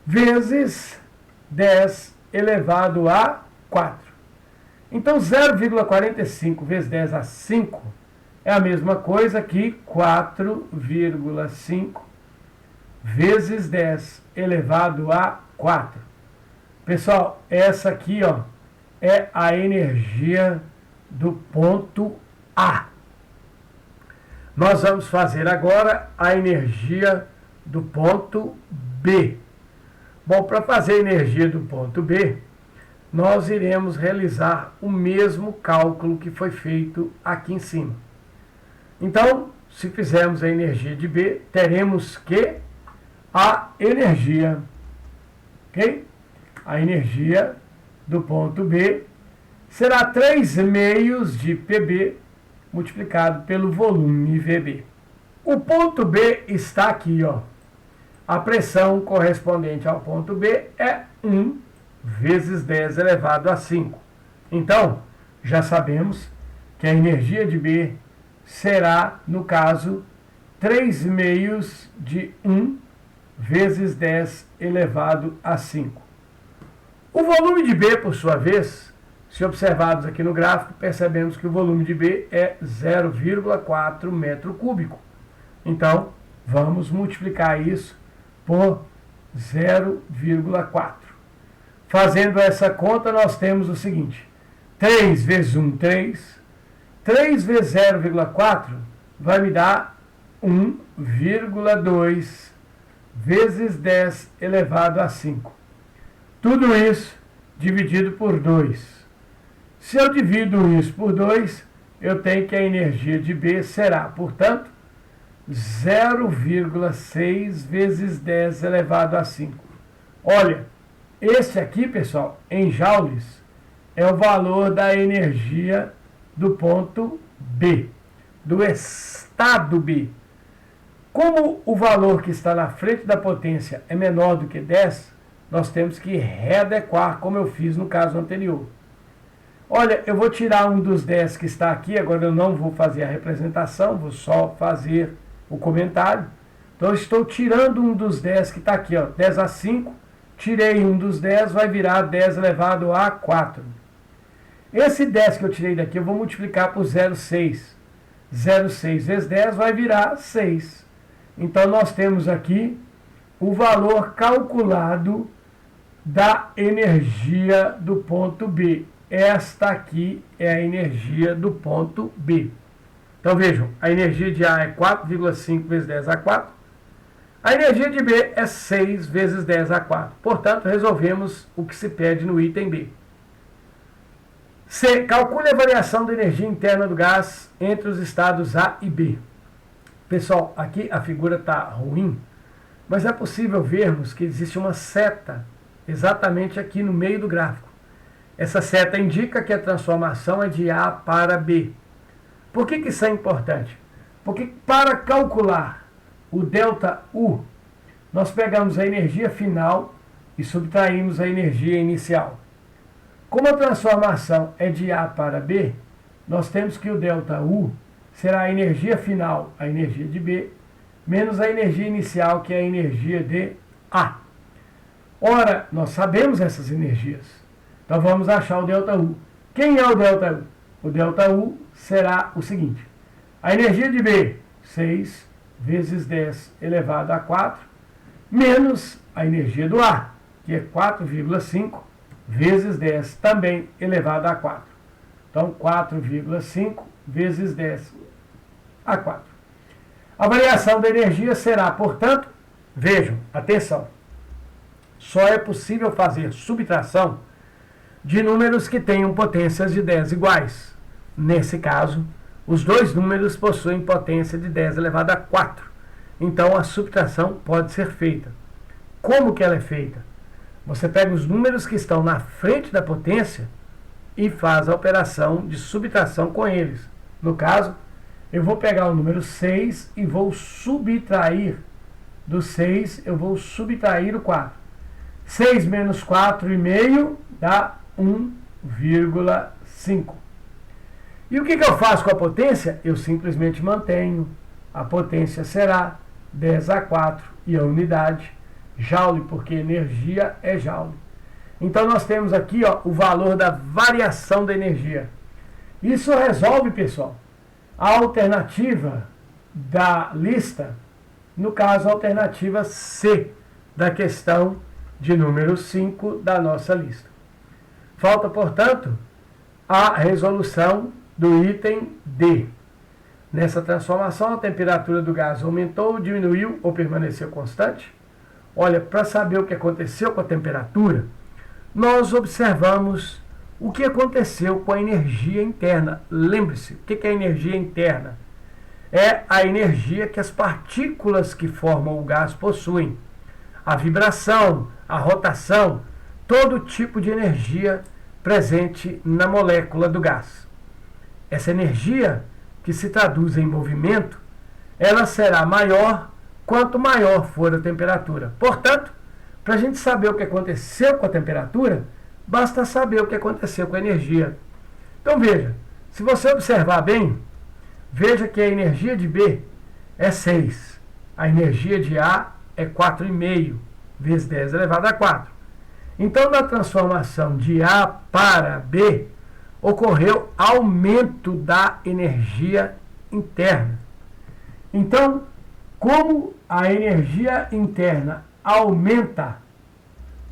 vezes 10 elevado a 4. Então 0,45 vezes 10 a 5 é a mesma coisa que 4,5 vezes 10 elevado a 4. Pessoal, essa aqui, ó, é a energia do ponto A. Nós vamos fazer agora a energia do ponto B. Bom, para fazer a energia do ponto B, nós iremos realizar o mesmo cálculo que foi feito aqui em cima. Então, se fizermos a energia de B, teremos que a energia, ok? A energia do ponto B será 3 meios de PB multiplicado pelo volume VB. O ponto B está aqui, ó. A pressão correspondente ao ponto B é 1 vezes 10 elevado a 5. Então, já sabemos que a energia de B será, no caso, 3 meios de 1 vezes 10 elevado a 5. O volume de B, por sua vez, se observados aqui no gráfico, percebemos que o volume de B é 0,4 metro cúbico. Então, vamos multiplicar isso por 0,4. Fazendo essa conta, nós temos o seguinte: 3 vezes 1, 3. 3 vezes 0,4 vai me dar 1,2 vezes 10 elevado a 5. Tudo isso dividido por 2. Se eu divido isso por 2, eu tenho que a energia de B será, portanto, 0,6 vezes 10 elevado a 5. Olha, esse aqui, pessoal, em joules, é o valor da energia do ponto B, do estado B. Como o valor que está na frente da potência é menor do que 10, nós temos que readequar, como eu fiz no caso anterior. Olha, eu vou tirar um dos 10 que está aqui, agora eu não vou fazer a representação, vou só fazer o comentário. Então, eu estou tirando um dos 10 que está aqui, ó, 10 a 5, tirei um dos 10, vai virar 10 elevado a 4. Esse 10 que eu tirei daqui, eu vou multiplicar por 0,6. 0,6 vezes 10 vai virar 6. Então, nós temos aqui o valor calculado da energia do ponto B. Esta aqui é a energia do ponto B. Então vejam, a energia de A é 4,5 vezes 10 a 4. A energia de B é 6 vezes 10 a 4. Portanto, resolvemos o que se pede no item B. C. Calcule a variação da energia interna do gás entre os estados A e B. Pessoal, aqui a figura está ruim, mas é possível vermos que existe uma seta exatamente aqui no meio do gráfico. Essa seta indica que a transformação é de A para B. Por que isso é importante? Porque para calcular o ΔU, nós pegamos a energia final e subtraímos a energia inicial. Como a transformação é de A para B, nós temos que o ΔU será a energia final, a energia de B, menos a energia inicial, que é a energia de A. Ora, nós sabemos essas energias. Então vamos achar o ΔU. Quem é o ΔU? O ΔU será o seguinte. A energia de B, 6 vezes 10 elevado a 4, menos a energia do A, que é 4,5 vezes 10 também elevado a 4. Então, 4,5 vezes 10 a 4. A variação da energia será, portanto, vejam, atenção, só é possível fazer subtração de números que tenham potências de 10 iguais. Nesse caso, os dois números possuem potência de 10 elevado a 4. Então, a subtração pode ser feita. Como que ela é feita? Você pega os números que estão na frente da potência e faz a operação de subtração com eles. No caso, eu vou pegar o número 6 e vou subtrair. Do 6, eu vou subtrair o 4. 6 menos 4,5 dá 1,5. E o que eu faço com a potência? Eu simplesmente mantenho. A potência será 10 a 4 e a unidade, joule, porque energia é joule. Então nós temos aqui o valor da variação da energia. Isso resolve, pessoal, a alternativa da lista, no caso a alternativa C, da questão de número 5 da nossa lista. Falta, portanto, a resolução do item D. Nessa transformação, a temperatura do gás aumentou, diminuiu ou permaneceu constante? Olha, para saber o que aconteceu com a temperatura, nós observamos o que aconteceu com a energia interna. Lembre-se, o que é energia interna? É a energia que as partículas que formam o gás possuem. A vibração, a rotação, todo tipo de energia presente na molécula do gás. Essa energia, que se traduz em movimento, ela será maior quanto maior for a temperatura. Portanto, para a gente saber o que aconteceu com a temperatura, basta saber o que aconteceu com a energia. Então veja, se você observar bem, veja que a energia de B é 6. A energia de A é 4,5 vezes 10 elevado a 4. Então, na transformação de A para B, ocorreu aumento da energia interna. Então, como a energia interna aumenta,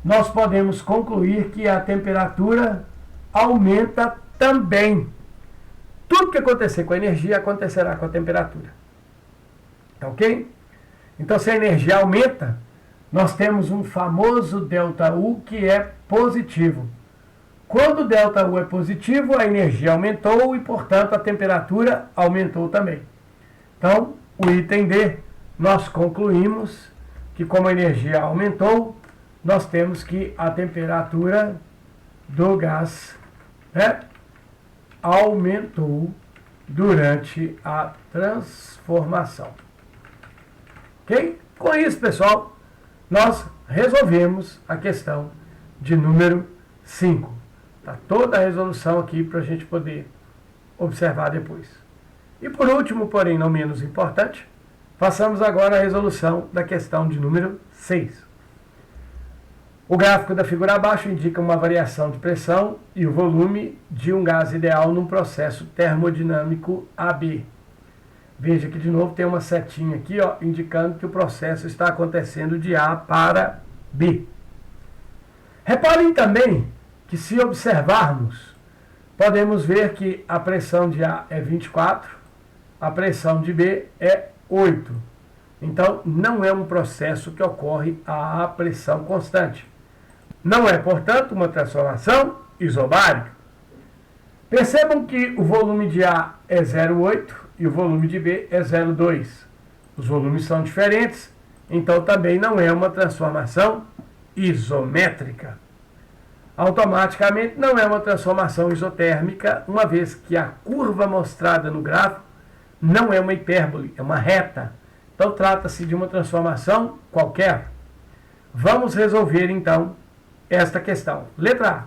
nós podemos concluir que a temperatura aumenta também. Tudo que acontecer com a energia acontecerá com a temperatura. Ok? Então, se a energia aumenta, nós temos um famoso ΔU que é positivo. Quando o ΔU é positivo, a energia aumentou e, portanto, a temperatura aumentou também. Então, o item D, nós concluímos que, como a energia aumentou, nós temos que a temperatura do gás aumentou durante a transformação. Ok? Com isso, pessoal, nós resolvemos a questão de número 5. Está toda a resolução aqui para a gente poder observar depois. E por último, porém não menos importante, façamos agora a resolução da questão de número 6. O gráfico da figura abaixo indica uma variação de pressão e o volume de um gás ideal num processo termodinâmico AB. Veja que de novo tem uma setinha aqui, ó, indicando que o processo está acontecendo de A para B. Reparem também que, se observarmos, podemos ver que a pressão de A é 24, a pressão de B é 8. Então, não é um processo que ocorre a pressão constante. Não é, portanto, uma transformação isobárica. Percebam que o volume de A é 0,8 e o volume de B é 0,2. Os volumes são diferentes, então também não é uma transformação isométrica. Automaticamente não é uma transformação isotérmica, uma vez que a curva mostrada no gráfico não é uma hipérbole, é uma reta. Então trata-se de uma transformação qualquer. Vamos resolver então esta questão. Letra A.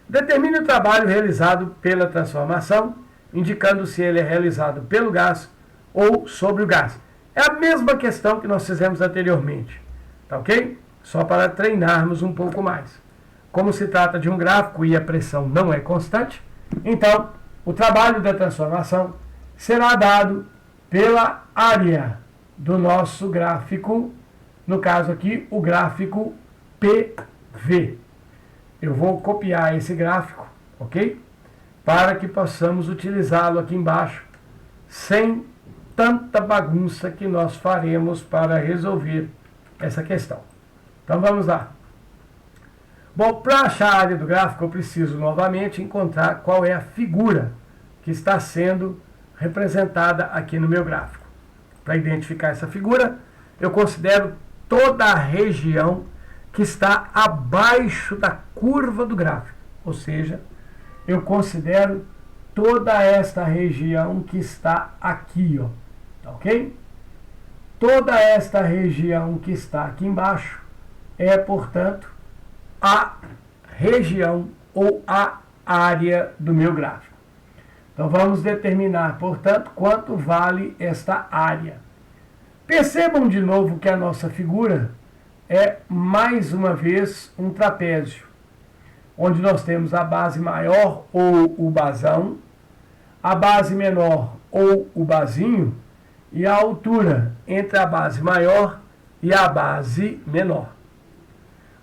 Determine o trabalho realizado pela transformação, indicando se ele é realizado pelo gás ou sobre o gás. É a mesma questão que nós fizemos anteriormente, tá ok? Só para treinarmos um pouco mais. Como se trata de um gráfico e a pressão não é constante, então o trabalho da transformação será dado pela área do nosso gráfico, no caso aqui, o gráfico PV. Eu vou copiar esse gráfico, ok? Para que possamos utilizá-lo aqui embaixo, sem tanta bagunça que nós faremos para resolver essa questão. Então vamos lá. Bom, para achar a área do gráfico, eu preciso novamente encontrar qual é a figura que está sendo representada aqui no meu gráfico. Para identificar essa figura, eu considero toda a região que está abaixo da curva do gráfico. Ou seja, eu considero toda esta região que está aqui, ó, tá ok? Toda esta região que está aqui embaixo é, portanto, a região ou a área do meu gráfico. Então vamos determinar, portanto, quanto vale esta área. Percebam de novo que a nossa figura é, mais uma vez, um trapézio, onde nós temos a base maior ou o basão, a base menor ou o basinho e a altura entre a base maior e a base menor.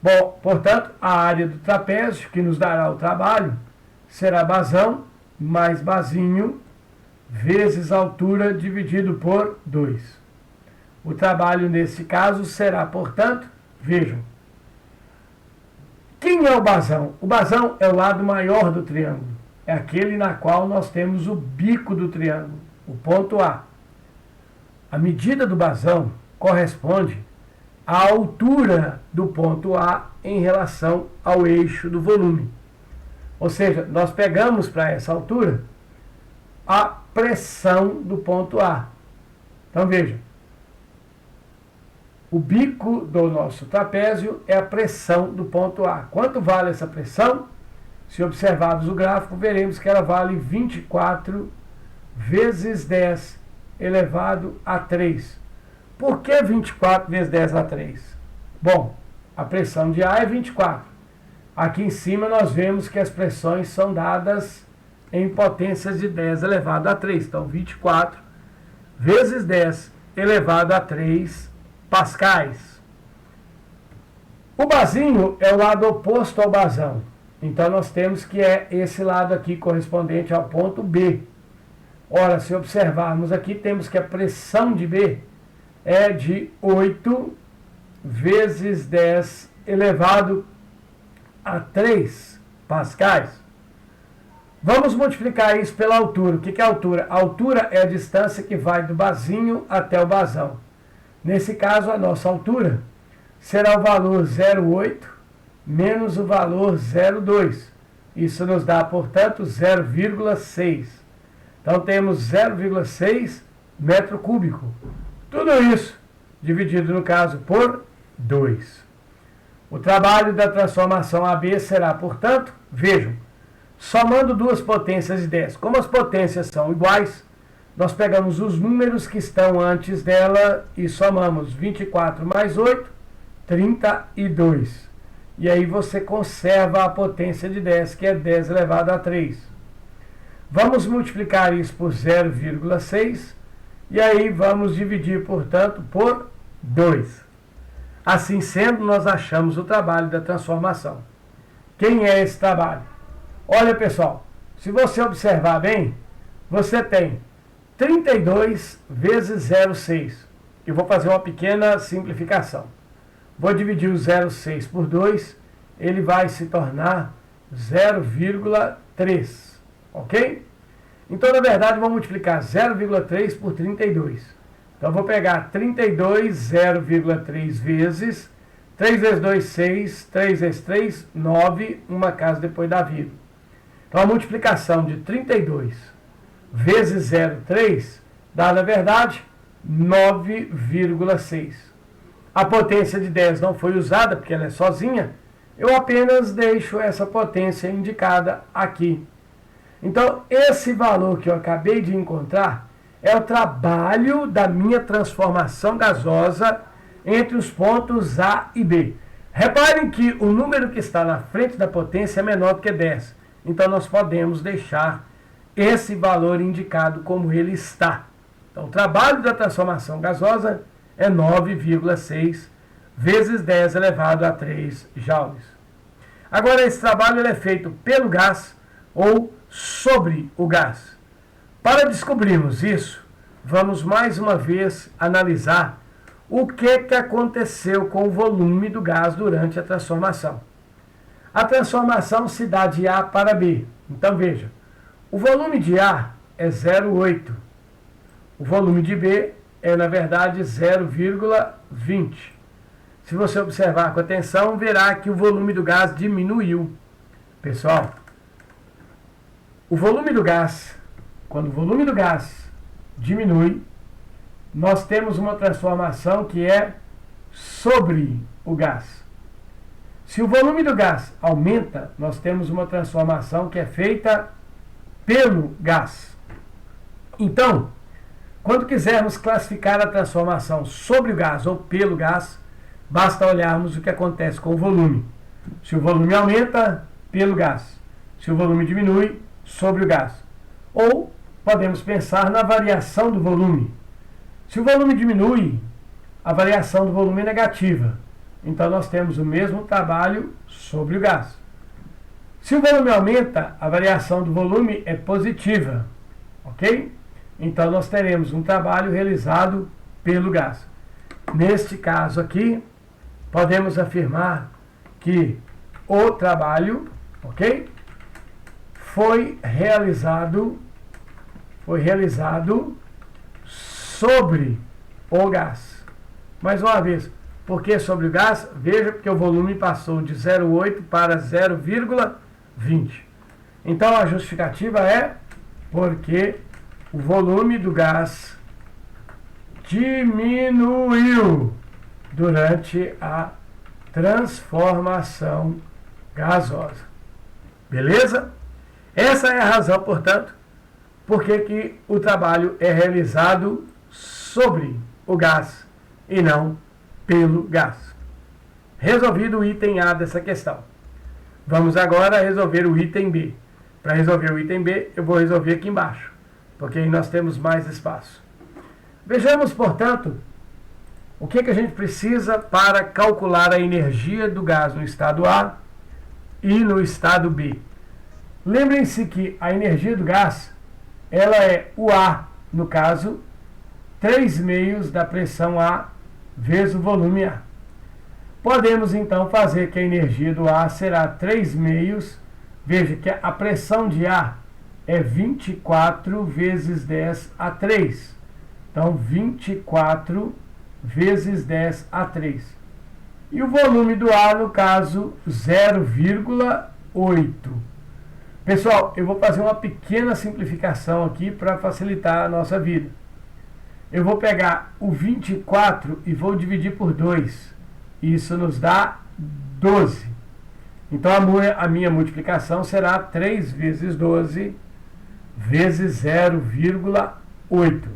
Bom, portanto, a área do trapézio que nos dará o trabalho será basão mais basinho vezes altura dividido por 2. O trabalho nesse caso será, portanto, vejam, quem é o basão? O basão é o lado maior do triângulo. É aquele na qual nós temos o bico do triângulo, o ponto A. A medida do basão corresponde à altura do ponto A em relação ao eixo do volume. Ou seja, nós pegamos para essa altura a pressão do ponto A. Então veja, o bico do nosso trapézio é a pressão do ponto A. Quanto vale essa pressão? Se observarmos o gráfico, veremos que ela vale 24 vezes 10 elevado a 3. Por que 24 vezes 10 a 3? Bom, a pressão de A é 24. Aqui em cima nós vemos que as pressões são dadas em potências de 10 elevado a 3. Então, 24 vezes 10 elevado a 3 pascais. O basinho é o lado oposto ao basão. Então, nós temos que é esse lado aqui correspondente ao ponto B. Ora, se observarmos aqui, temos que a pressão de B é de 8 vezes 10 elevado a 3 pascais. Vamos multiplicar isso pela altura. O que é a altura? A altura é a distância que vai do basinho até o basão. Nesse caso, a nossa altura será o valor 0,8 menos o valor 0,2. Isso nos dá, portanto, 0,6. Então, temos 0,6 metro cúbico. Tudo isso dividido, no caso, por 2. O trabalho da transformação AB será, portanto, vejam, somando duas potências de 10. Como as potências são iguais, nós pegamos os números que estão antes dela e somamos 24 mais 8, 32. E aí você conserva a potência de 10, que é 10 elevado a 3. Vamos multiplicar isso por 0,6 E aí vamos dividir, portanto, por 2. Assim sendo, nós achamos o trabalho da transformação. Quem é esse trabalho? Olha, pessoal, se você observar bem, você tem 32 vezes 0,6. Eu vou fazer uma pequena simplificação. Vou dividir o 0,6 por 2, ele vai se tornar 0,3, ok? Então, na verdade, vou multiplicar 0,3 por 32. Então, vou pegar 32, 0,3 vezes, 3 vezes 2, 6, 3 vezes 3, 9, uma casa depois da vírgula. Então, a multiplicação de 32 vezes 0,3 dá, na verdade, 9,6. A potência de 10 não foi usada, porque ela é sozinha. Eu apenas deixo essa potência indicada aqui. Então, esse valor que eu acabei de encontrar é o trabalho da minha transformação gasosa entre os pontos A e B. Reparem que o número que está na frente da potência é menor do que 10. Então, nós podemos deixar esse valor indicado como ele está. Então, o trabalho da transformação gasosa é 9,6 vezes 10 elevado a 3 joules. Agora, esse trabalho ele é feito pelo gás ou sobre o gás. Para descobrirmos isso, vamos mais uma vez analisar o que aconteceu com o volume do gás durante a transformação. A transformação se dá de A para B. Então, veja, o volume de A é 0,8. O volume de B é, na verdade, 0,20. Se você observar com atenção, verá que o volume do gás diminuiu. Pessoal, o volume do gás, quando o volume do gás diminui, nós temos uma transformação que é sobre o gás. Se o volume do gás aumenta, nós temos uma transformação que é feita pelo gás. Então, quando quisermos classificar a transformação sobre o gás ou pelo gás, basta olharmos o que acontece com o volume. Se o volume aumenta, pelo gás. Se o volume diminui, sobre o gás. Ou podemos pensar na variação do volume. Se o volume diminui, a variação do volume é negativa. Então, nós temos o mesmo trabalho sobre o gás. Se o volume aumenta, a variação do volume é positiva. Ok? Então, nós teremos um trabalho realizado pelo gás. Neste caso aqui, podemos afirmar que o trabalho, ok, foi realizado sobre o gás. Mais uma vez, por que sobre o gás? Veja, porque o volume passou de 0,8 para 0,20. Então, a justificativa é porque o volume do gás diminuiu durante a transformação gasosa. Beleza? Essa é a razão, portanto, por que o trabalho é realizado sobre o gás e não pelo gás. Resolvido o item A dessa questão. Vamos agora resolver o item B. Para resolver o item B, eu vou resolver aqui embaixo, porque aí nós temos mais espaço. Vejamos, portanto, o que a gente precisa para calcular a energia do gás no estado A e no estado B. Lembrem-se que a energia do gás, ela é o A, no caso, 3/2 da pressão A vezes o volume A. Podemos, então, fazer que a energia do A será 3/2. Veja que a pressão de A é 24 vezes 10 a 3. Então, 24 vezes 10 a 3. E o volume do A, no caso, 0,8. Pessoal, eu vou fazer uma pequena simplificação aqui para facilitar a nossa vida. Eu vou pegar o 24 e vou dividir por 2. Isso nos dá 12. Então, a minha multiplicação será 3 vezes 12 vezes 0,8.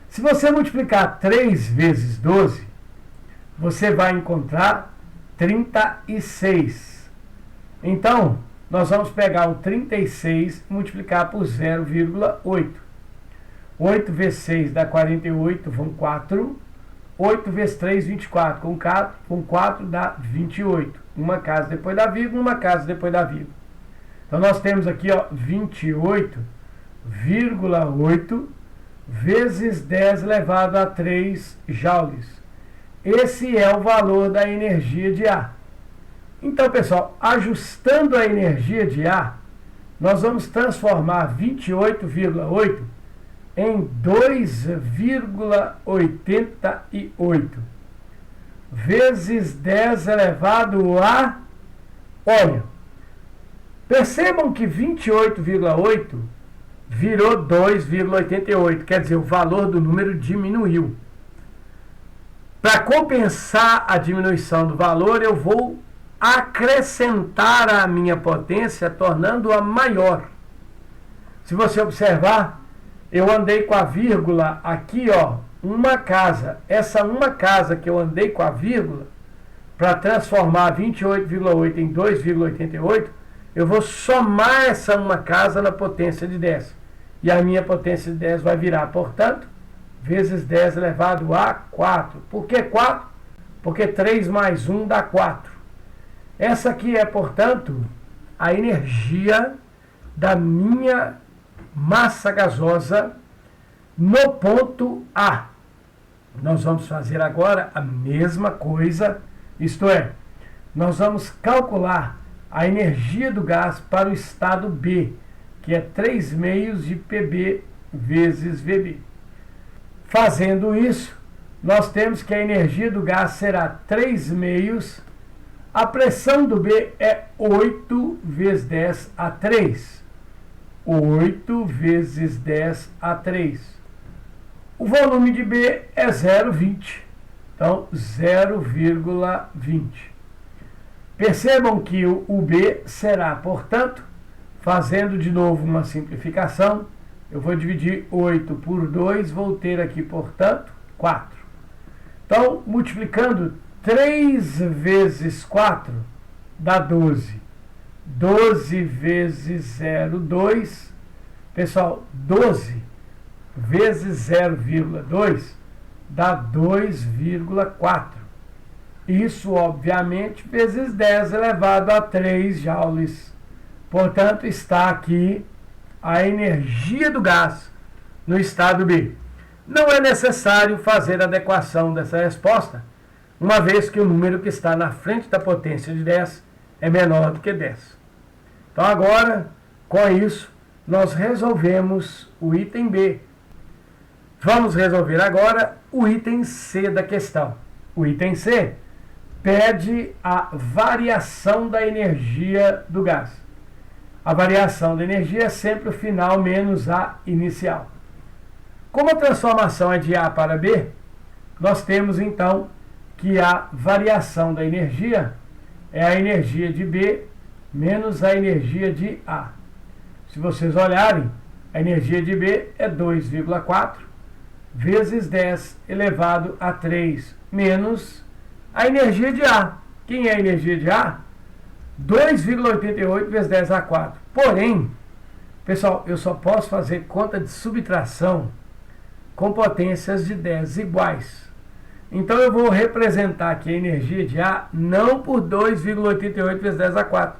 Se você multiplicar 3 vezes 12, você vai encontrar 36. Então, nós vamos pegar o 36 e multiplicar por 0,8. 8 vezes 6 dá 48, vão 4. 8 vezes 3, 24. Com 4 dá 28. Uma casa depois da vírgula, uma casa depois da vírgula. Então nós temos aqui 28,8 vezes 10 elevado a 3 joules. Esse é o valor da energia de A. Então, pessoal, ajustando a energia de A, nós vamos transformar 28,8 em 2,88 vezes 10 elevado a... Olha, percebam que 28,8 virou 2,88, quer dizer, o valor do número diminuiu. Para compensar a diminuição do valor, eu vou acrescentar a minha potência, tornando-a maior. Se você observar, eu andei com a vírgula aqui, uma casa. Essa uma casa que eu andei com a vírgula, para transformar 28,8 em 2,88, eu vou somar essa uma casa na potência de 10. E a minha potência de 10 vai virar, portanto, vezes 10 elevado a 4. Por que 4? Porque 3 mais 1 dá 4. Essa aqui é, portanto, a energia da minha massa gasosa no ponto A. Nós vamos fazer agora a mesma coisa, isto é, nós vamos calcular a energia do gás para o estado B, que é 3 meios de PB vezes VB. Fazendo isso, nós temos que a energia do gás será 3 meios. A pressão do B é 8 vezes 10 a 3. 8 vezes 10 a 3. O volume de B é 0,20. Então, 0,20. Percebam que o B será, portanto, fazendo de novo uma simplificação, eu vou dividir 8 por 2, vou ter aqui, portanto, 4. Então, multiplicando 3 vezes 4 dá 12. 12 vezes 0,2. Pessoal, 12 vezes 0,2 dá 2,4. Isso, obviamente, vezes 10 elevado a 3 joules. Portanto, está aqui a energia do gás no estado B. Não é necessário fazer a adequação dessa resposta, uma vez que o número que está na frente da potência de 10 é menor do que 10. Então agora, com isso, nós resolvemos o item B. Vamos resolver agora o item C da questão. O item C pede a variação da energia do gás. A variação da energia é sempre o final menos a inicial. Como a transformação é de A para B, nós temos então que a variação da energia é a energia de B menos a energia de A. Se vocês olharem, a energia de B é 2,4 vezes 10 elevado a 3 menos a energia de A. Quem é a energia de A? 2,88 vezes 10 a 4. Porém, pessoal, eu só posso fazer conta de subtração com potências de 10 iguais. Então eu vou representar aqui a energia de A não por 2,88 vezes 10 a 4,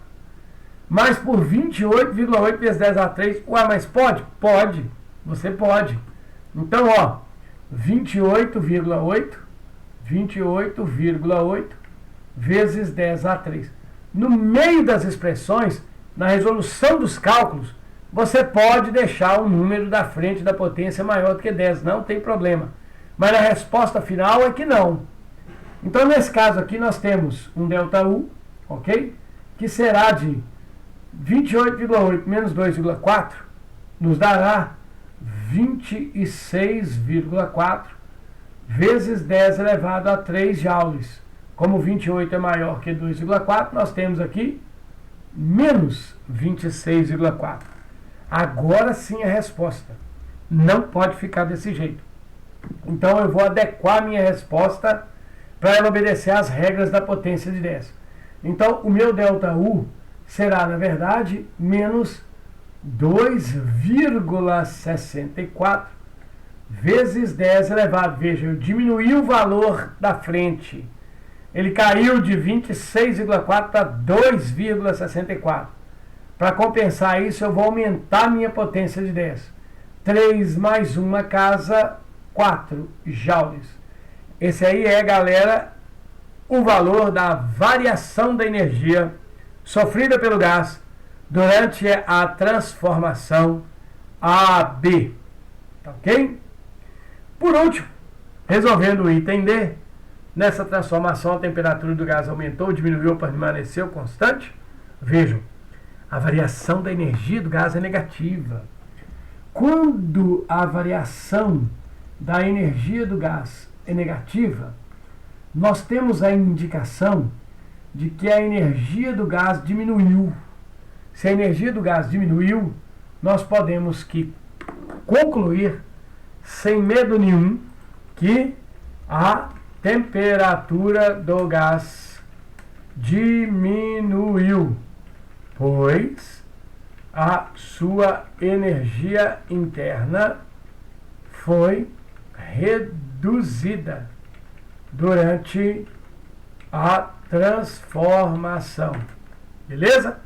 mas por 28,8 vezes 10 a 3. Ué, mas pode? Pode. Você pode. Então, 28,8 vezes 10 a 3. No meio das expressões, na resolução dos cálculos, você pode deixar o número da frente da potência maior do que 10, não tem problema. Mas a resposta final é que não. Então, nesse caso aqui, nós temos um ΔU, ok? Que será de 28,8 menos 2,4, nos dará 26,4 vezes 10 elevado a 3 joules. Como 28 é maior que 2,4, nós temos aqui menos 26,4. Agora sim a resposta. Não pode ficar desse jeito. Então eu vou adequar minha resposta para ela obedecer às regras da potência de 10. Então o meu ΔU será, na verdade, menos 2,64 vezes 10 elevado. Veja, eu diminuí o valor da frente. Ele caiu de 26,4 para 2,64. Para compensar isso, eu vou aumentar minha potência de 10. 3 mais 1 casa, 4 joules. Esse aí é, galera, o valor da variação da energia sofrida pelo gás durante a transformação AB. Tá ok? Por último, resolvendo o item D, nessa transformação a temperatura do gás aumentou, diminuiu ou permaneceu constante? Vejam, a variação da energia do gás é negativa. Quando a variação da energia do gás é negativa, nós temos a indicação de que a energia do gás diminuiu. Se a energia do gás diminuiu, nós podemos concluir, sem medo nenhum, que a temperatura do gás diminuiu, pois a sua energia interna foi reduzida durante a transformação. Beleza?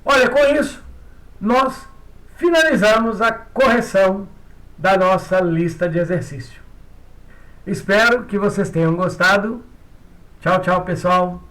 Olha, com isso, nós finalizamos a correção da nossa lista de exercício. Espero que vocês tenham gostado. Tchau, tchau, pessoal.